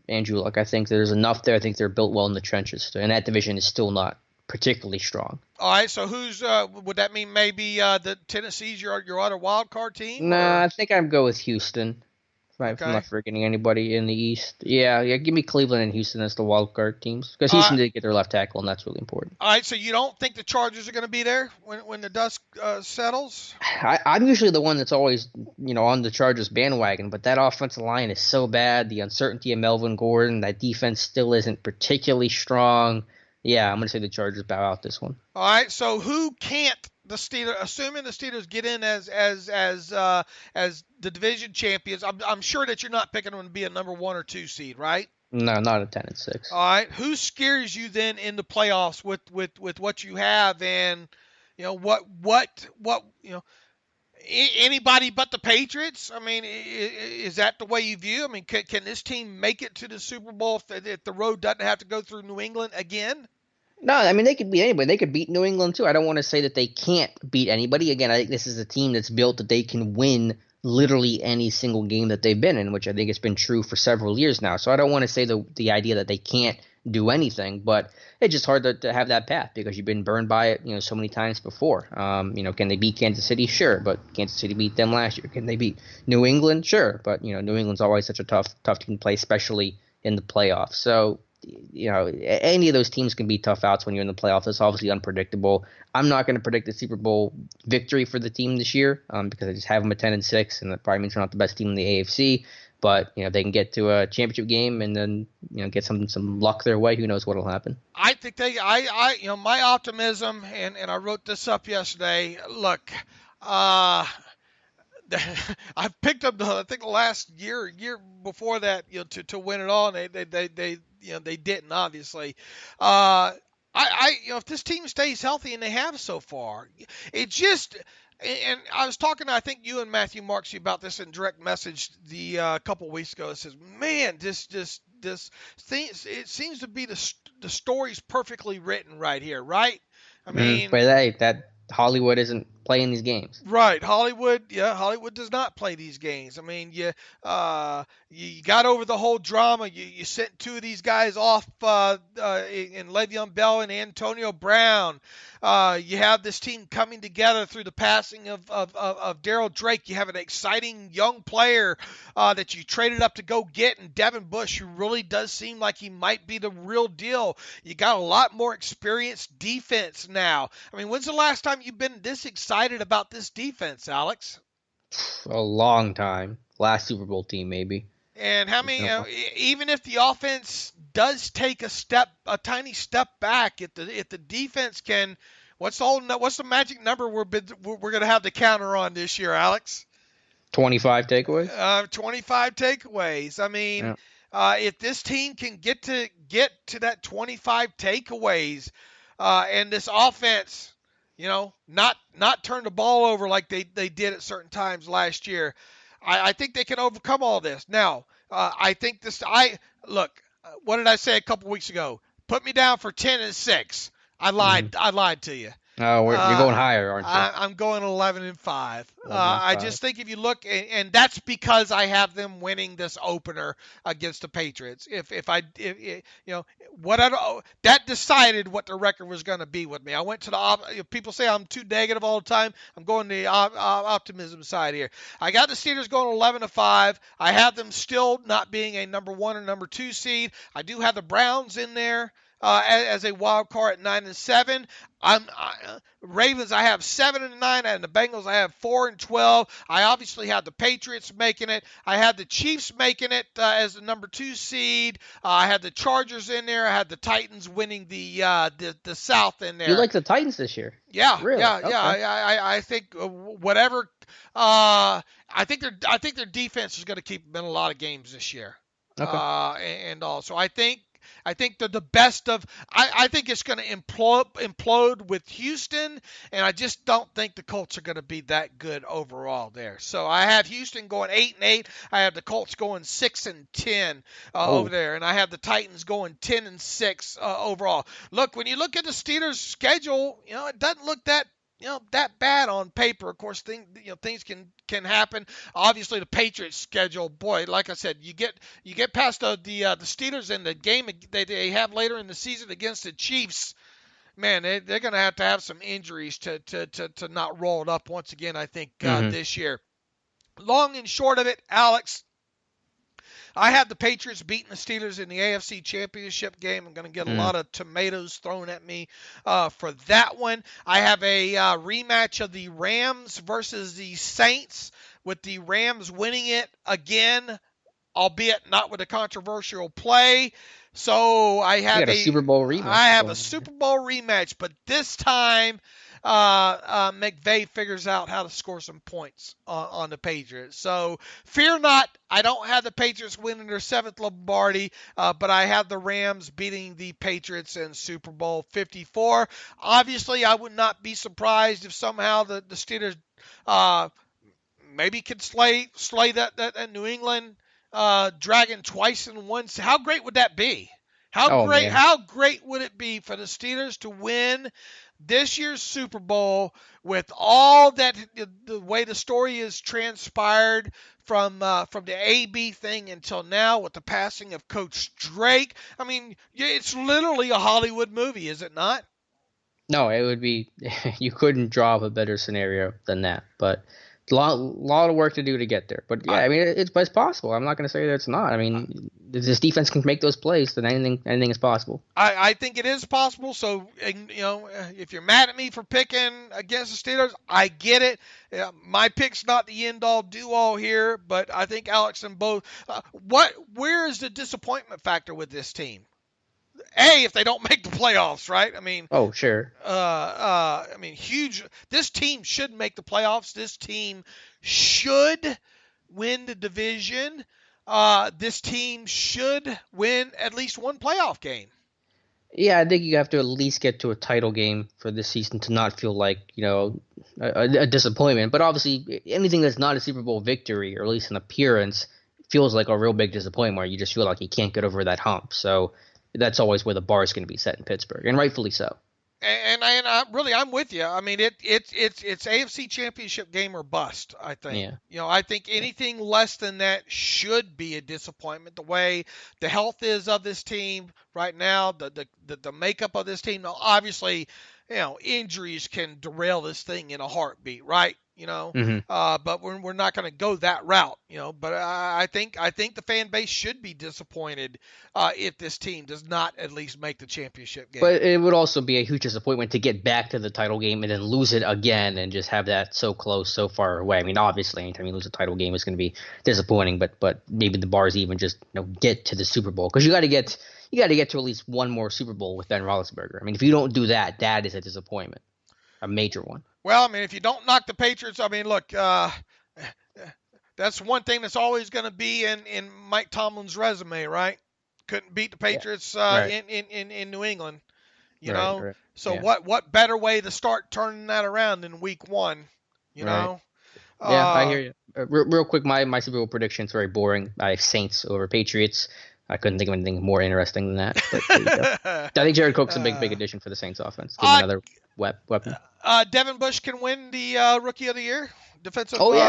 Andrew Luck. I think there's enough there. I think they're built well in the trenches, and that division is still not particularly strong. All right, so who's would that mean maybe the Tennessee's your other wild card team? Nah, I think I'd go with Houston. Right, okay. I'm not forgetting anybody in the East. Yeah, give me Cleveland and Houston as the wild card teams, because Houston did get their left tackle, and that's really important. All right, so you don't think the Chargers are going to be there when the dust settles? I'm usually the one that's always on the Chargers bandwagon, but that offensive line is so bad. The uncertainty of Melvin Gordon, that defense still isn't particularly strong. Yeah, I'm going to say the Chargers bow out this one. All right, so who can't the Steelers, assuming the Steelers get in as the division champions, I'm sure that you're not picking them to be a number 1 or 2 seed, right? No, not a 10-6. All right, who scares you then in the playoffs with what you have, and anybody but the Patriots? I mean, is that the way you view? I mean, can this team make it to the Super Bowl if the road doesn't have to go through New England again? No, I mean, they could beat anybody. They could beat New England, too. I don't want to say that they can't beat anybody. Again, I think this is a team that's built that they can win literally any single game that they've been in, which I think has been true for several years now. So I don't want to say the idea that they can't do anything, but it's just hard to have that path because you've been burned by it, so many times before. Can they beat Kansas City? Sure, but Kansas City beat them last year. Can they beat New England? Sure, but New England's always such a tough team to play, especially in the playoffs. So any of those teams can be tough outs when you're in the playoffs. It's obviously unpredictable. I'm not going to predict a Super Bowl victory for the team this year because I just have them at 10-6, and that probably means they're not the best team in the AFC. But they can get to a championship game and then get some luck their way. Who knows what'll happen? I think my optimism, and I wrote this up yesterday. Look, I've picked up I think the last year before that to win it all, and they didn't, obviously. If this team stays healthy, and they have so far, it just. And I was talking, I think you and Matthew Marksy about this in direct message a couple of weeks ago. It says, man, this this thing. It seems to be the story's perfectly written right here, right? I mean, but that Hollywood isn't playing these games. Right, Hollywood does not play these games. I mean, you got over the whole drama. You sent two of these guys off in Le'Veon Bell and Antonio Brown. You have this team coming together through the passing of Darryl Drake. You have an exciting young player that you traded up to go get, and Devin Bush, who really does seem like he might be the real deal. You got a lot more experienced defense now. I mean, when's the last time you've been this excited about this defense, Alex? A long time. Last Super Bowl team, maybe. And how many? Even if the offense does take a tiny step back, if the defense can, what's the magic number we're going to have the counter on this year, Alex? 25 takeaways. 25 takeaways. I mean, if this team can get to that 25 takeaways, and this offense, not turn the ball over like they did at certain times last year, I think they can overcome all this. Now, I think what did I say a couple weeks ago? Put me down for 10-6. I lied. I lied to you. Oh, you're going higher, aren't you? I'm going 11-5. I just think if you look, and that's because I have them winning this opener against the Patriots. That decided what the record was going to be with me. I went to people say I'm too negative all the time. I'm going the optimism side here. I got the Steelers going 11-5. I have them still not being a number 1 or number 2 seed. I do have the Browns in there as a wild card at 9-7. Ravens, I have 7-9, and the Bengals, I have 4-12. I obviously have the Patriots making it. I had the Chiefs making it as the number 2 seed. I had the Chargers in there. I had the Titans winning the South in there. You like the Titans this year? Yeah, really? Yeah, Okay. yeah. I think whatever. I think their defense is going to keep them in a lot of games this year. Okay. And also, I think they're the best of. I think it's going to implode with Houston, and I just don't think the Colts are going to be that good overall there. So I have Houston going 8-8. I have the Colts going 6-10 over there, and I have the Titans going 10-6 overall. Look, when you look at the Steelers' schedule, it doesn't look that bad on paper. Of course, things can happen. Obviously, the Patriots schedule, boy, like I said, you get past the Steelers and the game they have later in the season against the Chiefs. Man, they're going to have some injuries to not roll it up once again, I think, this year. Long and short of it, Alex, I have the Patriots beating the Steelers in the AFC Championship game. I'm going to get a lot of tomatoes thrown at me for that one. I have a rematch of the Rams versus the Saints, with the Rams winning it again, albeit not with a controversial play. So I have a Super Bowl rematch. I have a Super Bowl rematch, but this time McVay figures out how to score some points on the Patriots. So fear not, I don't have the Patriots winning their 7th Lombardi, but I have the Rams beating the Patriots in Super Bowl 54. Obviously, I would not be surprised if somehow the Steelers maybe could slay that New England Dragon twice in one. How great would that be? How great would it be for the Steelers to win this year's Super Bowl with all that, the way the story is transpired from the AB thing until now, with the passing of Coach Drake? I mean, it's literally a Hollywood movie, is it not? No, it would be. You couldn't draw up a better scenario than that. But a lot of work to do to get there. But yeah, I mean, it's possible. I'm not going to say that it's not. I mean, if this defense can make those plays, then anything is possible. I think it is possible. So, if you're mad at me for picking against the Steelers, I get it. My pick's not the end-all, do-all here, but I think Alex and both. Where is the disappointment factor with this team? If they don't make the playoffs, right? I mean, oh, sure. Huge. This team should make the playoffs. This team should win the division. This team should win at least one playoff game. Yeah, I think you have to at least get to a title game for this season to not feel like, a disappointment. But obviously, anything that's not a Super Bowl victory, or at least an appearance, feels like a real big disappointment where you just feel like you can't get over that hump. So that's always where the bar is going to be set in Pittsburgh, and rightfully so. I'm with you. I mean, it's AFC Championship game or bust. I think. Yeah. I think anything less than that should be a disappointment. The way the health is of this team right now, the makeup of this team. Now, obviously, injuries can derail this thing in a heartbeat, right? But we're not going to go that route, But I think the fan base should be disappointed if this team does not at least make the championship game. But it would also be a huge disappointment to get back to the title game and then lose it again and just have that so close, so far away. I mean, obviously, anytime you lose a title game, it's going to be disappointing. But maybe the bars even just get to the Super Bowl, because you got to get to at least one more Super Bowl with Ben Roethlisberger. I mean, if you don't do that, that is a disappointment, a major one. Well, I mean, if you don't knock the Patriots, I mean, look, that's one thing that's always going to be in Mike Tomlin's resume, right? Couldn't beat the Patriots in New England, Right. So what better way to start turning that around than week one, know? Yeah, I hear you. Real quick, my Super Bowl prediction is very boring. I have Saints over Patriots. I couldn't think of anything more interesting than that. But I think Jared Cook's a big addition for the Saints offense. Give him another weapon. Devin Bush can win the Rookie of the Year, defensive Rookie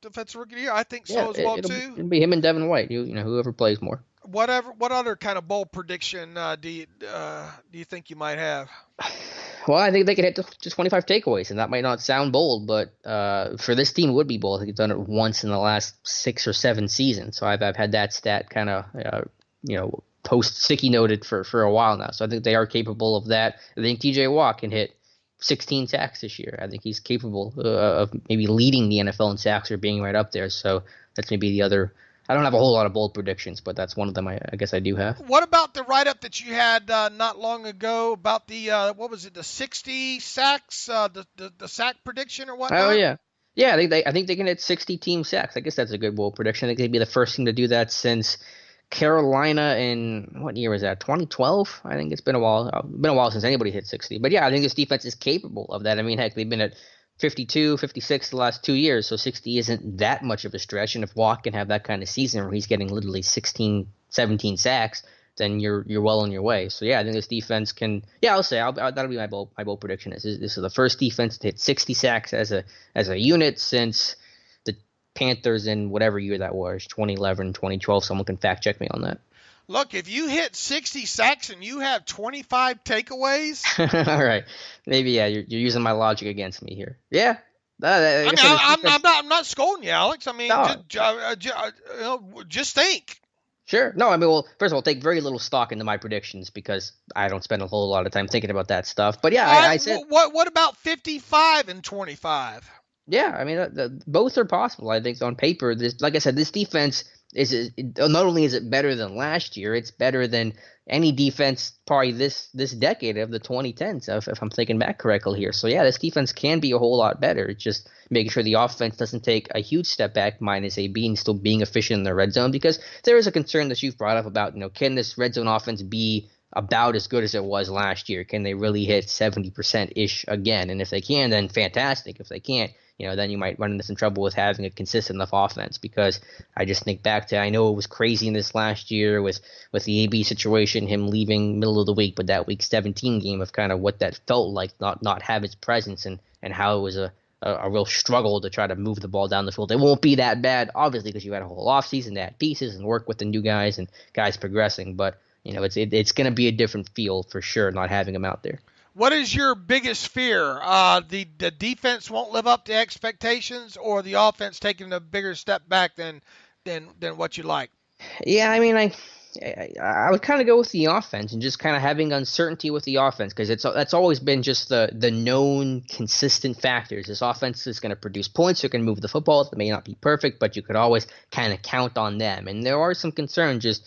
of the Year. I think so as well too. It'll be him and Devin White. Whoever plays more. What other kind of bold prediction do you think you might have? Well, I think they could hit just 25 takeaways, and that might not sound bold, but for this team, it would be bold. I think they've done it once in the last 6 or 7 seasons. So I've had that stat kind of post sticky noted for a while now. So I think they are capable of that. I think TJ Watt can hit 16 sacks this year. I think he's capable of maybe leading the NFL in sacks or being right up there. So that's maybe the other. I don't have a whole lot of bold predictions, but that's one of them I guess I do have. What about the write-up that you had not long ago about the, the 60 sacks, the sack prediction or whatnot? Oh, yeah. Yeah, I think they can hit 60 team sacks. I guess that's a good bold prediction. I think they'd be the first team to do that since Carolina in, what year was that, 2012? I think it's been a while since anybody hit 60. But, yeah, I think this defense is capable of that. I mean, heck, they've been at 52, 56 the last 2 years, so 60 isn't that much of a stretch. And if Watt can have that kind of season where he's getting literally 16, 17 sacks, then you're well on your way. So yeah, I think this defense can. Yeah, I'll say that'll be my bold prediction. This is the first defense to hit 60 sacks as a unit since the Panthers in whatever year that was, 2011, 2012. Someone can fact check me on that. Look, if you hit 60 sacks and you have 25 takeaways. All right. Maybe, yeah, you're using my logic against me here. Yeah. I'm not scolding you, Alex. I mean, no. Just think. Sure. No, I mean, well, first of all, take very little stock into my predictions because I don't spend a whole lot of time thinking about that stuff. But yeah, I said. What about 55 and 25? Yeah, I mean, both are possible. I think on paper, like I said, this defense not only is it better than last year, it's better than any defense probably this decade of the 2010s, if I'm thinking back correctly here. So yeah, this defense can be a whole lot better. It's just making sure the offense doesn't take a huge step back, minus still being efficient in the red zone, because there is a concern that you've brought up about, can this red zone offense be about as good as it was last year? Can they really hit 70%-ish again? And if they can, then fantastic. If they can't, then you might run into some trouble with having a consistent enough offense, because I just think back to, I know it was crazy in this last year with the AB situation, him leaving middle of the week, but that week 17 game of kind of what that felt like, not have his presence and how it was a real struggle to try to move the ball down the field. It won't be that bad, obviously, because you had a whole offseason to add pieces and work with the new guys and guys progressing, but it's going to be a different feel for sure not having him out there. What is your biggest fear? The defense won't live up to expectations, or the offense taking a bigger step back than what you like? Yeah, I mean, I would kind of go with the offense and just kind of having uncertainty with the offense, because that's always been just the known consistent factors. This offense is going to produce points, it can move the football. It may not be perfect, but you could always kind of count on them. And there are some concerns just,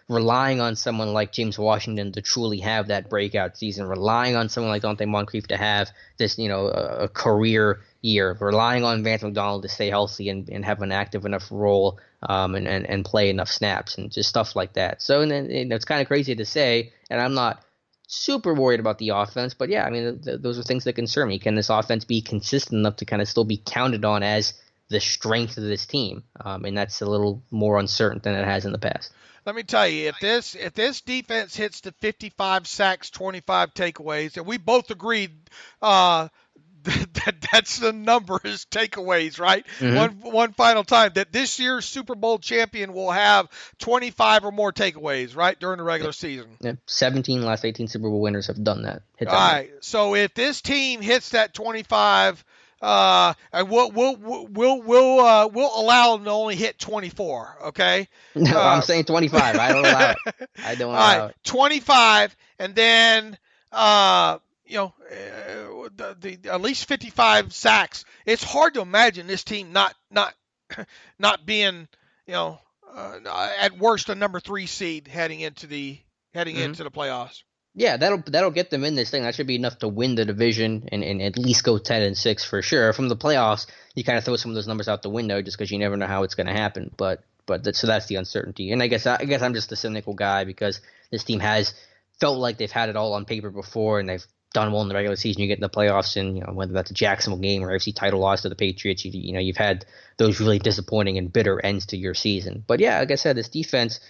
relying on someone like James Washington to truly have that breakout season, relying on someone like Dante Moncrief to have this, a career year, relying on Vance McDonald to stay healthy and have an active enough role and play enough snaps and just stuff like that. So, and then it's kind of crazy to say, and I'm not super worried about the offense, but yeah, I mean, those are things that concern me. Can this offense be consistent enough to kind of still be counted on as the strength of this team, and that's a little more uncertain than it has in the past. Let me tell you, if this defense hits the 55 sacks, 25 takeaways, and we both agreed that's the number is takeaways, right? Mm-hmm. One final time that this year's Super Bowl champion will have 25 or more takeaways, right, during the regular season. Yeah, 17 last 18 Super Bowl winners have done that. All right. So if this team hits that 25, we'll allow them to only hit 24. Okay. No, I'm saying 25. I don't allow it. I don't allow it. 25, and then at least 55 sacks. It's hard to imagine this team not being at worst a number 3 seed heading into the playoffs. Yeah, that'll get them in this thing. That should be enough to win the division and at least go 10-6 for sure. From the playoffs, you kind of throw some of those numbers out the window just because you never know how it's going to happen. So that's the uncertainty. And I guess I'm just the cynical guy because this team has felt like they've had it all on paper before and they've done well in the regular season. You get in the playoffs, and whether that's a Jacksonville game or AFC title loss to the Patriots, you've had those really disappointing and bitter ends to your season. But yeah, like I said, this defense,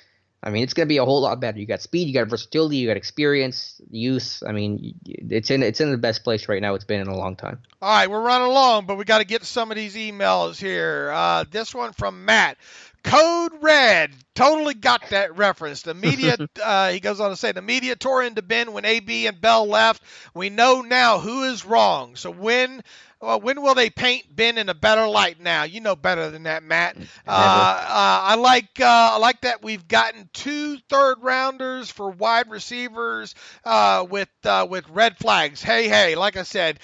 I mean, it's going to be a whole lot better. You got speed, you got versatility, you got experience, youth. I mean, it's in the best place right now it's been in a long time. All right, we're running along, but we got to get to some of these emails here. This one from Matt. Code Red, totally got that reference. The media, he goes on to say, the media tore into Ben when AB and Bell left. We know now who is wrong. So when will they paint Ben in a better light now? You know better than that, Matt. I like that we've gotten 2 third-rounders for wide receivers with red flags. Hey, like I said,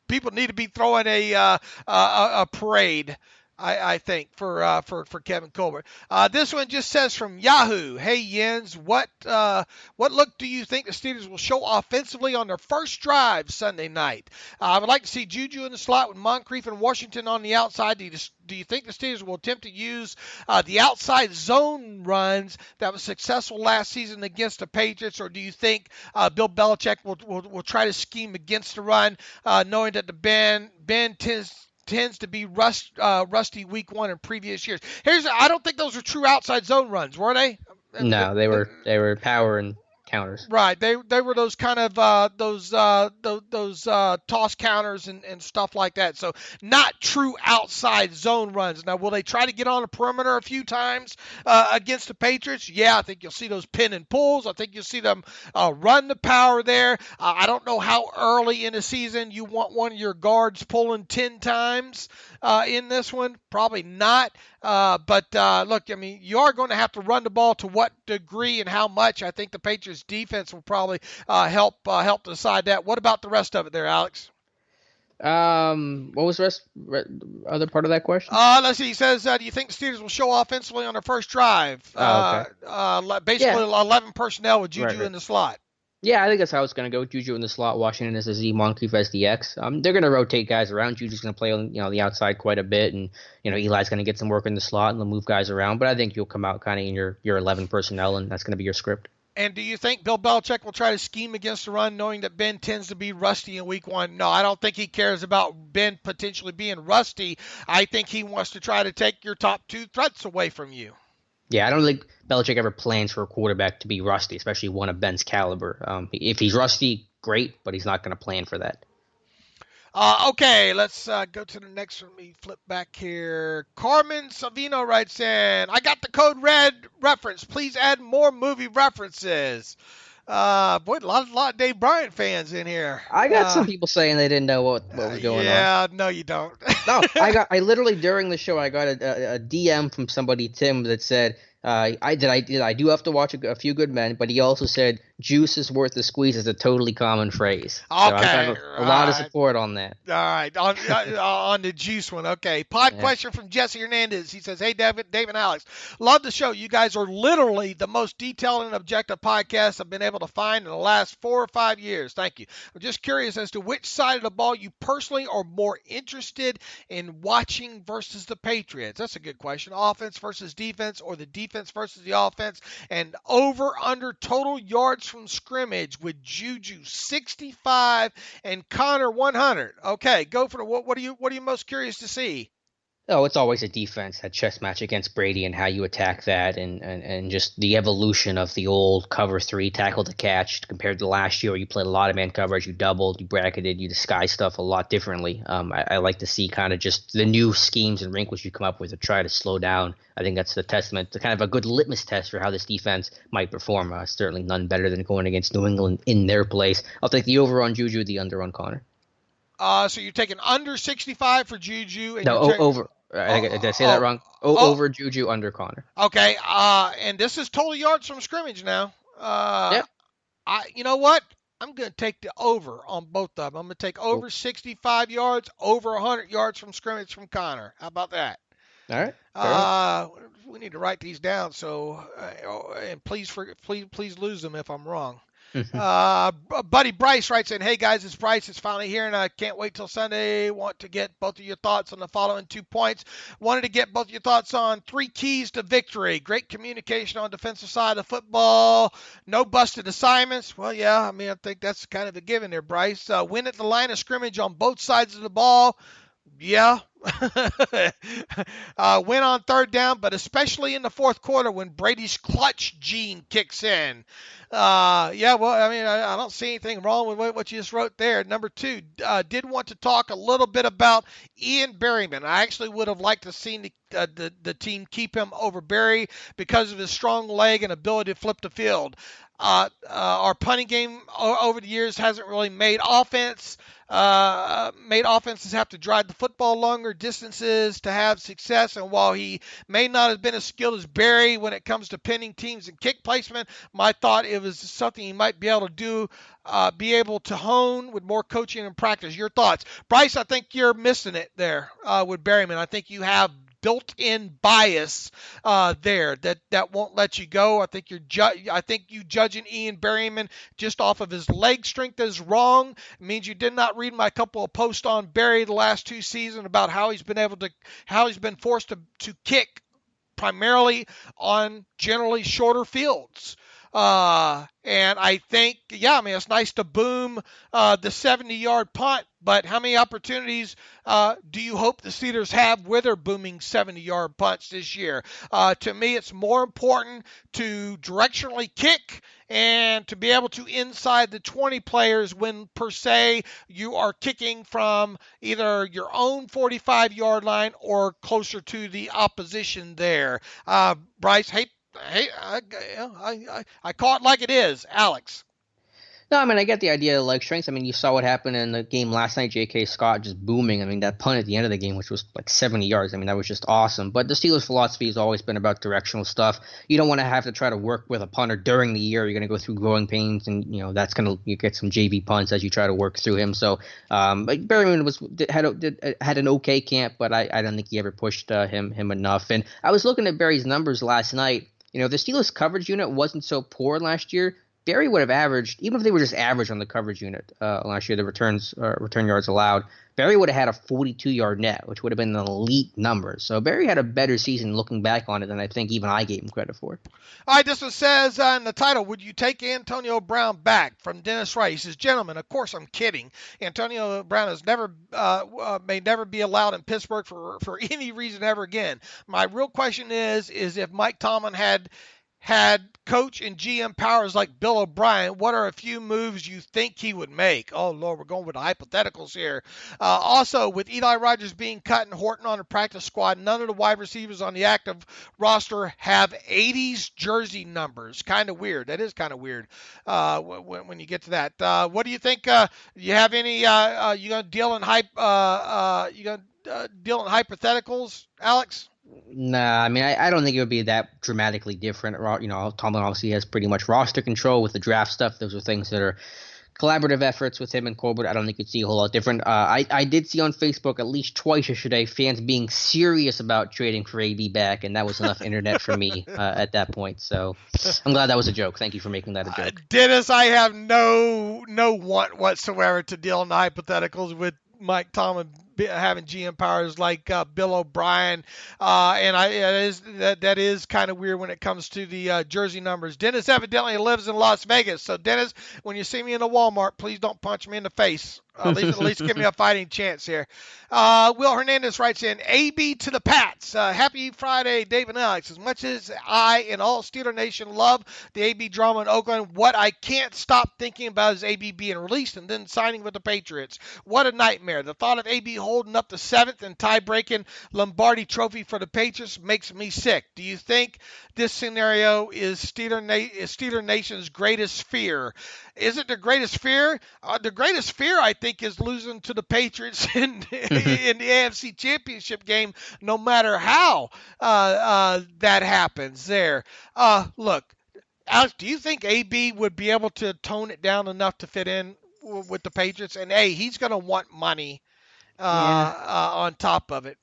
people need to be throwing a parade. I think for Kevin Colbert. This one just says from Yahoo. Hey Jens, what look do you think the Steelers will show offensively on their first drive Sunday night? I would like to see Juju in the slot with Moncrief and Washington on the outside. Do you think the Steelers will attempt to use the outside zone runs that was successful last season against the Patriots, or do you think Bill Belichick will try to scheme against the run, knowing that the Ben tends to be rusty week 1 in previous years? I don't think those were true outside zone runs, were they? No, they were power and counters. Right. They were those kind of those toss counters and stuff like that. So not true outside zone runs. Now, will they try to get on the perimeter a few times against the Patriots? Yeah, I think you'll see those pin and pulls. I think you'll see them run the power there. I don't know how early in the season you want one of your guards pulling 10 times in this one. Probably not. But look, I mean, you are going to have to run the ball. To what degree and how much? I think the Patriots defense will probably help decide that. What about the rest of it there, Alex? What was the other part of that question? Let's see. He says, do you think the Steelers will show offensively on their first drive? Okay. Basically, 11 personnel with Juju in the slot. Yeah, I think that's how it's going to go. Juju in the slot, Washington as the Z, Moncrief as the X. They're going to rotate guys around. Juju's going to play on the outside quite a bit, and Eli's going to get some work in the slot and they'll move guys around. But I think you'll come out kind of in your 11 personnel, and that's going to be your script. And do you think Bill Belichick will try to scheme against the run, knowing that Ben tends to be rusty in week 1? No, I don't think he cares about Ben potentially being rusty. I think he wants to try to take your top 2 threats away from you. Yeah, I don't think Belichick ever plans for a quarterback to be rusty, especially one of Ben's caliber. If he's rusty, great, but he's not going to plan for that. Okay, let's go to the next one. Let me flip back here. Carmen Savino writes in, I got the Code Red reference. Please add more movie references. Boy, a lot of Dave Bryant fans in here. I got some people saying they didn't know what was going on. Yeah, no, you don't. No, I literally during the show I got a DM from somebody, Tim, that said I do have to watch a few good men, but he also said juice is worth the squeeze is a totally common phrase. Okay. So a lot of support on that. All right. On the juice one. Okay. Question from Jesse Hernandez. He says, hey, Dave and Alex, love the show. You guys are literally the most detailed and objective podcast I've been able to find in the last 4 or 5 years. Thank you. I'm just curious as to which side of the ball you personally are more interested in watching versus the Patriots. That's a good question. Offense versus defense, or the defense versus the offense, and over under total yards from scrimmage with Juju 65 and Connor 100. Okay, go for it. What are you most curious to see? Oh, it's always a defense, that chess match against Brady and how you attack that and just the evolution of the old cover three tackle to catch compared to last year where you played a lot of man coverage, you doubled, you bracketed, you disguised stuff a lot differently. I like to see kind of just the new schemes and wrinkles you come up with to try to slow down. I think that's the testament to kind of a good litmus test for how this defense might perform. Certainly none better than going against New England in their place. I'll take the over on Juju, the under on Connor. So you're taking under 65 for Juju. And over. Did I say that wrong? Over Juju, under Connor. Okay. And this is total yards from scrimmage now. Yep. You know what? I'm going to take the over on both of them. I'm going to take over 65 yards, over 100 yards from scrimmage from Connor. How about that? All right. We need to write these down. So, and please lose them if I'm wrong. Buddy Bryce writes in, hey guys, it's Bryce. It's finally here, and I can't wait till Sunday. Want to get both of your thoughts on the following 2 points. Wanted to get both of your thoughts on 3 keys to victory. Great communication on defensive side of football. No busted assignments. Well, yeah, I mean, I think that's kind of a given there, Bryce. Win at the line of scrimmage on both sides of the ball. Yeah. Win on third down, but especially in the fourth quarter when Brady's clutch gene kicks in. Yeah, well, I mean, I don't see anything wrong with what you just wrote there. Number 2, did want to talk a little bit about Ian Berryman. I actually would have liked to see the team keep him over Berry because of his strong leg and ability to flip the field. Our punting game over the years hasn't really made offenses have to drive the football longer distances to have success. And while he may not have been as skilled as Barry when it comes to pinning teams and kick placement, my thought it was something he might be able to do, be able to hone with more coaching and practice. Your thoughts, Bryce? I think you're missing it there with Berryman. I think you have built-in bias there that won't let you go. I think you judging Ian Berryman just off of his leg strength is wrong. It means you did not read my couple of posts on Barry the last 2 seasons about how he's been forced to kick primarily on generally shorter fields. And I think, yeah, I mean, it's nice to boom the 70-yard punt, but how many opportunities do you hope the Steelers have with their booming 70-yard punts this year? To me, it's more important to directionally kick and to be able to inside the 20 players when, per se, you are kicking from either your own 45-yard line or closer to the opposition there. Bryce, I call it like it is, Alex. No, I mean, I get the idea of leg strength. I mean, you saw what happened in the game last night, J.K. Scott just booming. I mean, that punt at the end of the game, which was like 70 yards, I mean, that was just awesome. But the Steelers' philosophy has always been about directional stuff. You don't want to have to try to work with a punter during the year. You're going to go through growing pains, and, you know, that's going to – you get some JV punts as you try to work through him. So, Berryman had an okay camp, but I don't think he ever pushed him enough. And I was looking at Barry's numbers last night. You know, if the Steelers' coverage unit wasn't so poor last year, Barry would have averaged, even if they were just average on the coverage unit last year, the return yards allowed, Barry would have had a 42-yard net, which would have been an elite number. So Barry had a better season looking back on it than I think even I gave him credit for. All right, this one says in the title, would you take Antonio Brown back? From Dennis Wright. He says, gentlemen, of course I'm kidding. Antonio Brown has may never be allowed in Pittsburgh for any reason ever again. My real question is if Mike Tomlin had coach and GM powers like Bill O'Brien, what are a few moves you think he would make? Oh, Lord, we're going with the hypotheticals here. Also, with Eli Rogers being cut and Horton on the practice squad, none of the wide receivers on the active roster have 80s jersey numbers. Kind of weird. That is kind of weird when you get to that. What do you think? You have any? You gonna deal in deal in hypotheticals, Alex? Nah, I mean, I don't think it would be that dramatically different. You know, Tomlin obviously has pretty much roster control with the draft stuff. Those are things that are collaborative efforts with him and Colbert. I don't think you'd see a whole lot different. I did see on Facebook at least twice yesterday fans being serious about trading for AB back, and that was enough internet for me at that point. So I'm glad that was a joke. Thank you for making that a joke. Dennis, I have no want whatsoever to deal in the hypotheticals with Mike Tomlin having GM powers like Bill O'Brien, and that is kind of weird when it comes to the jersey numbers. Dennis evidently lives in Las Vegas, so Dennis, when you see me in a Walmart, please don't punch me in the face. At least give me a fighting chance here. Will Hernandez writes in, AB to the Pats. Happy Friday, Dave and Alex. As much as I and all Steeler Nation love the AB drama in Oakland, what I can't stop thinking about is AB being released and then signing with the Patriots. What a nightmare. The thought of AB holding up the 7th and tie-breaking Lombardi trophy for the Patriots makes me sick. Do you think this scenario is Steeler Nation's greatest fear? Is it the greatest fear? The greatest fear, I think, is losing to the Patriots in the AFC Championship game, no matter how that happens there. Look, Alex, do you think AB would be able to tone it down enough to fit in with the Patriots? And, he's going to want money on top of it.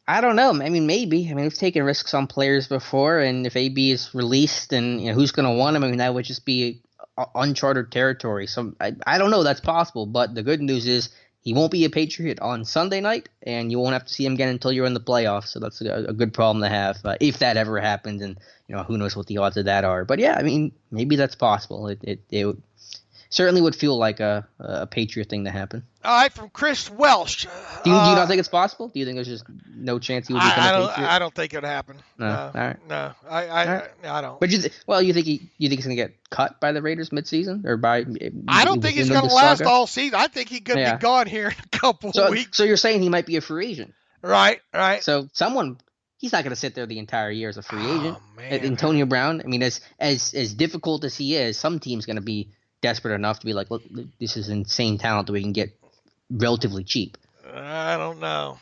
I don't know. I mean, maybe. I mean, we've taken risks on players before, and if AB is released, then who's going to want him? I mean, that would just be uncharted territory. So I don't know. That's possible. But the good news is he won't be a Patriot on Sunday night, and you won't have to see him again until you're in the playoffs. So that's a good problem to have if that ever happens. And who knows what the odds of that are. But yeah, I mean, maybe that's possible. It certainly would feel like a Patriot thing to happen. All right, from Chris Welsh. Do you not think it's possible? Do you think there's just no chance he would become a Patriot? I don't think it would happen. No. All right. No, I don't. But you think he's going to get cut by the Raiders midseason or by? I don't think he's going to last all season. I think he could be gone here in a couple of weeks. So you're saying he might be a free agent? Right. So he's not going to sit there the entire year as a free agent. Man, Antonio Brown. I mean, as difficult as he is, some team's going to be desperate enough to be like, look, this is insane talent that we can get relatively cheap. I don't know.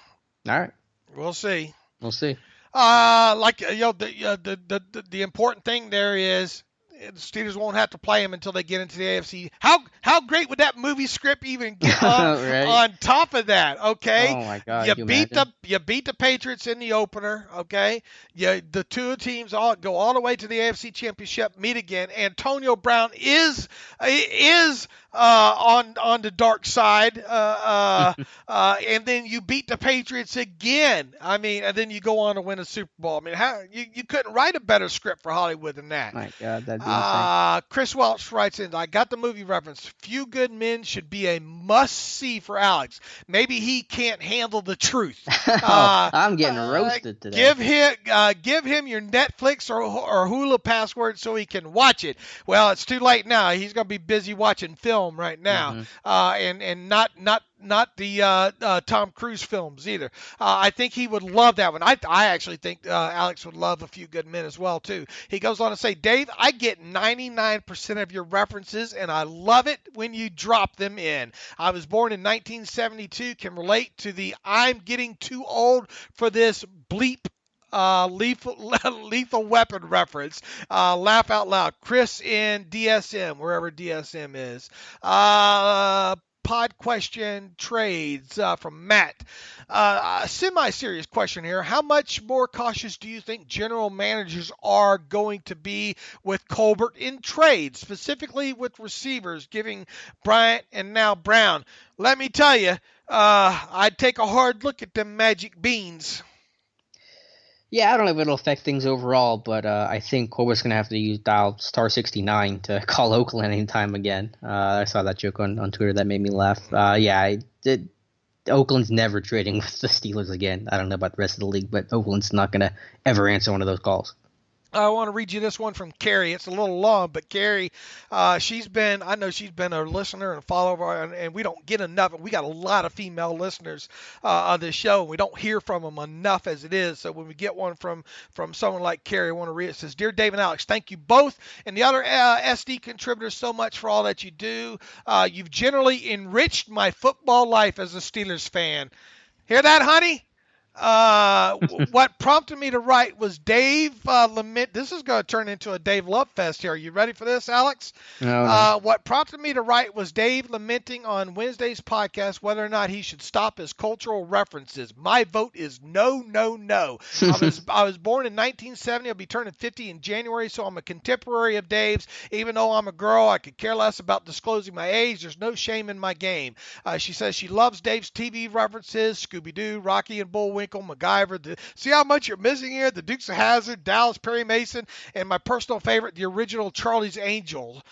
All right, we'll see. The important thing there is the Steelers won't have to play him until they get into the AFC. How great would that movie script even get right. on top of that? Okay. Oh my God. You beat the Patriots in the opener. Okay. The two teams go all the way to the AFC Championship, meet again. Antonio Brown is on the dark side, and then you beat the Patriots again. I mean, and then you go on to win a Super Bowl. I mean, you couldn't write a better script for Hollywood than that. My God, that'd be insane. Chris Welch writes in, I got the movie reference. Few Good Men should be a must-see for Alex. Maybe he can't handle the truth. I'm getting roasted today. Give him your Netflix or Hulu password so he can watch it. Well, it's too late now. He's going to be busy watching film right now, and not the Tom Cruise films either. I think he would love that one. I actually think Alex would love A Few Good Men as well too. He goes on to say, Dave, I get 99% of your references, and I love it when you drop them in. I was born in 1972, can relate to the I'm getting too old for this bleep lethal weapon reference. Laugh out loud. Chris in DSM, wherever DSM is. Pod question trades from Matt. A semi-serious question here. How much more cautious do you think general managers are going to be with Colbert in trades, specifically with receivers, giving Bryant and now Brown? Let me tell you, I'd take a hard look at them magic beans. Yeah, I don't know if it'll affect things overall, but I think Colbert's going to have to dial star 69 to call Oakland anytime again. I saw that joke on Twitter that made me laugh. Oakland's never trading with the Steelers again. I don't know about the rest of the league, but Oakland's not going to ever answer one of those calls. I want to read you this one from Carrie. It's a little long, but Carrie, I know she's been a listener and a follower, and we don't get enough. We got a lot of female listeners on this show, and we don't hear from them enough as it is. So when we get one from someone like Carrie, I want to read it. It says, Dear Dave and Alex, thank you both and the other SD contributors so much for all that you do. You've generally enriched my football life as a Steelers fan. Hear that, honey? What prompted me to write was Dave lament. This is going to turn into a Dave love fest here. Are you ready for this, Alex? No. What prompted me to write was Dave lamenting on Wednesday's podcast whether or not he should stop his cultural references. My vote is no, no, no. I was born in 1970. I'll be turning 50 in January, so I'm a contemporary of Dave's. Even though I'm a girl, I could care less about disclosing my age. There's no shame in my game. She says she loves Dave's TV references, Scooby-Doo, Rocky and Bullwinkle, MacGyver. See how much you're missing here? The Dukes of Hazzard, Dallas, Perry Mason, and my personal favorite, the original Charlie's Angels,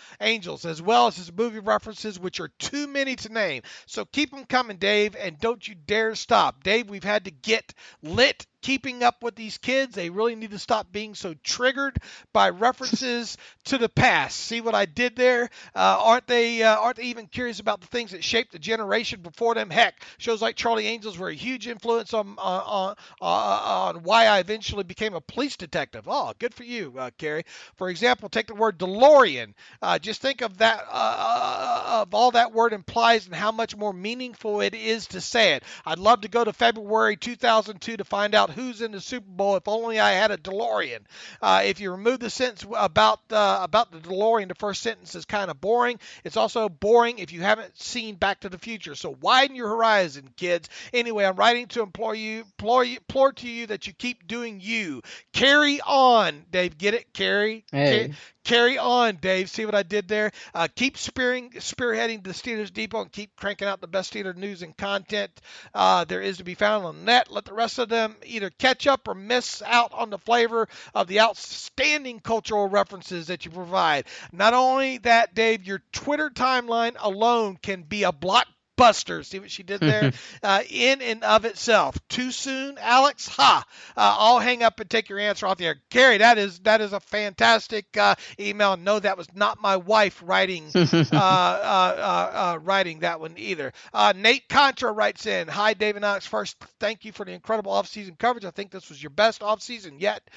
as well as his movie references, which are too many to name. So keep them coming, Dave, and don't you dare stop. Dave, we've had to get lit keeping up with these kids. They really need to stop being so triggered by references to the past. See what I did there? Aren't they even curious about the things that shaped the generation before them? Heck, shows like Charlie Angels were a huge influence on why I eventually became a police detective. Oh, good for you, Carrie. For example, take the word DeLorean. Just think of that, of all that word implies and how much more meaningful it is to say it. I'd love to go to February 2002 to find out who's in the Super Bowl. If only I had a DeLorean. If you remove the sentence about the DeLorean, the first sentence is kind of boring. It's also boring if you haven't seen Back to the Future. So widen your horizon, kids. Anyway, I'm writing to implore to you that you keep doing you. Carry on, Dave. Get it? Carry on, Dave. See what I did there? Keep spearheading the Steelers Depot and keep cranking out the best Steelers news and content there is to be found on the net. Let the rest of them either catch up or miss out on the flavor of the outstanding cultural references that you provide. Not only that, Dave, your Twitter timeline alone can be a blockbuster. See what she did there? In and of itself. Too soon, Alex? Ha! I'll hang up and take your answer off the air. Gary, that is a fantastic email. No, that was not my wife writing writing that one either. Nate Contra writes in, hi, Dave and Alex. First, thank you for the incredible offseason coverage. I think this was your best offseason yet.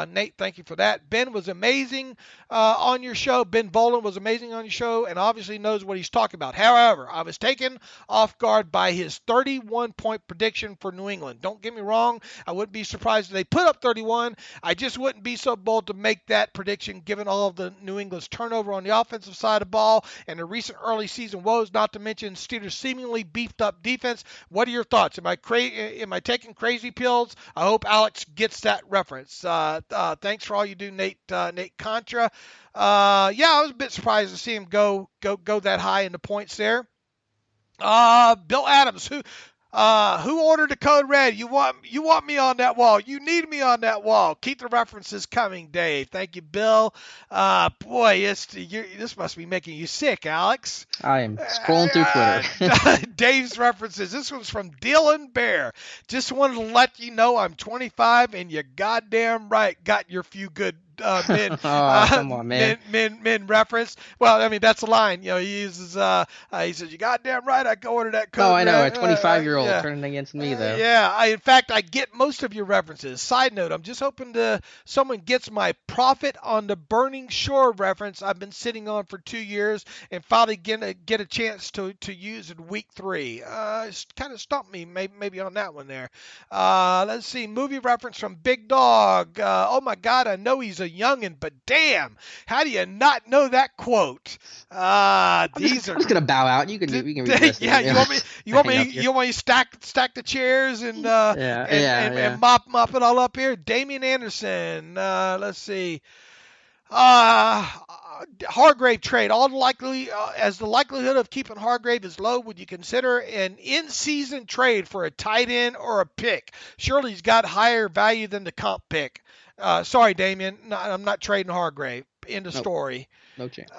Nate, thank you for that. Ben was amazing on your show. Ben Boland was amazing on your show and obviously knows what he's talking about. However, I was taken off guard by his 31-point prediction for New England. Don't get me wrong, I wouldn't be surprised if they put up 31. I just wouldn't be so bold to make that prediction given all of the New England's turnover on the offensive side of the ball and the recent early season woes, not to mention Steelers' seemingly beefed up defense. What are your thoughts? Am I taking crazy pills? I hope Alex gets that reference. Thanks for all you do, Nate Contra. I was a bit surprised to see him go that high in the points there. Bill Adams, who ordered the code red? You want me on that wall. You need me on that wall. Keep the references coming, Dave. Thank you, Bill. This must be making you sick, Alex. I am scrolling through Twitter. Dave's references. This one's from Dylan Bear. Just wanted to let you know I'm 25 and you goddamn right got your few good men. Come on, man. Men reference. Well, I mean, that's a line. He uses, he says, you goddamn right, I go order that code. Oh, I know. A 25-year-old turning against me, though. In fact, I get most of your references. Side note, I'm just hoping someone gets my Prophet on the Burning Shore reference I've been sitting on for 2 years and finally get a chance to use in week 3. It's kind of stumped me maybe on that one there. Let's see. Movie reference from Big Dog. Oh, my God, I know he's a youngin', but damn, how do you not know that quote? I'm just gonna bow out. You can read this. Yeah, you want me to stack the chairs and mop it all up here. Damian Anderson. Let's see. Hargrave trade. As the likelihood of keeping Hargrave is low, would you consider an in-season trade for a tight end or a pick? Surely he's got higher value than the comp pick. Sorry, Damien. No, I'm not trading Hargrave. End of story. No chance.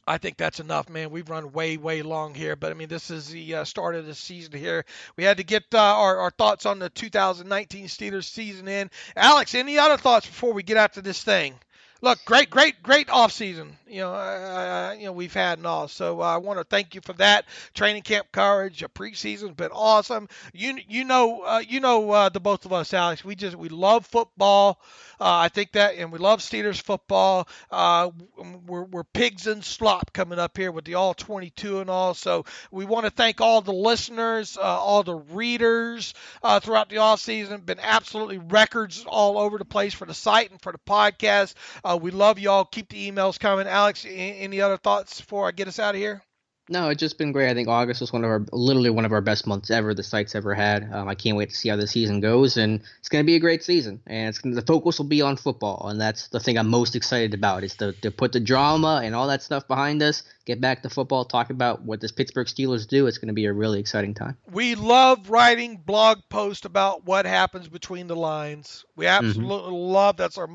I think that's enough, man. We've run way, way long here, but I mean, this is the start of the season here. We had to get our thoughts on the 2019 Steelers season in. Alex, any other thoughts before we get after this thing? Look, great off season. We've had and all. So I want to thank you for that. Training camp coverage, preseason's been awesome. The both of us, Alex. We love football. I think that, and we love Steelers football. We're pigs in slop coming up here with the all 22 and all. So we want to thank all the listeners, all the readers throughout the off season. Been absolutely records all over the place for the site and for the podcast. We love y'all. Keep the emails coming. Alex, any other thoughts before I get us out of here? No, it's just been great. I think August was literally one of our best months ever the site's ever had. I can't wait to see how the season goes, and it's going to be a great season. And the focus will be on football, and that's the thing I'm most excited about is to put the drama and all that stuff behind us, get back to football, talk about what this Pittsburgh Steelers do. It's going to be a really exciting time. We love writing blog posts about what happens between the lines. We absolutely love. That's our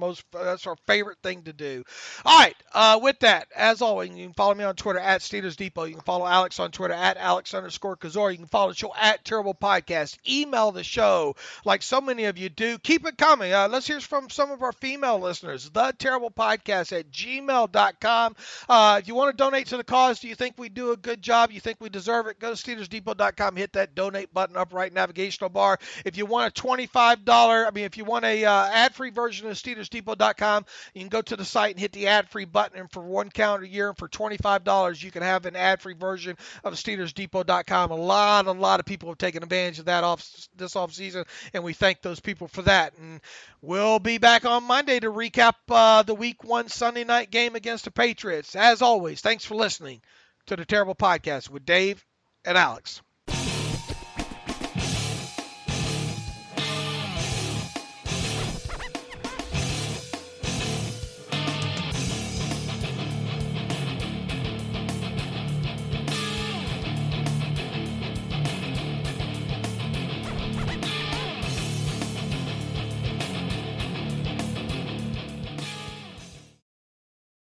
favorite thing to do. All right. With that, as always, you can follow me on Twitter at Steelers Depot. You can follow Alex on Twitter at Alex_Kozora. You can follow the show at Terrible Podcast. Email the show like so many of you do. Keep it coming. Let's hear from some of our female listeners. TheTerriblePodcast at gmail.com. If you want to donate to the cause, do you think we do a good job? You think we deserve it? Go to SteelersDepot.com. Hit that donate button up right navigational bar. If you want if you want a ad-free version of SteelersDepot.com, you can go to the site and hit the ad-free button. And for one calendar year, and for $25, you can have an ad-free version of SteelersDepot.com. A lot of people have taken advantage of that this off season, and we thank those people for that. And we'll be back on Monday to recap the Week 1 Sunday night game against the Patriots. As always, thanks for listening to the Terrible Podcast with Dave and Alex.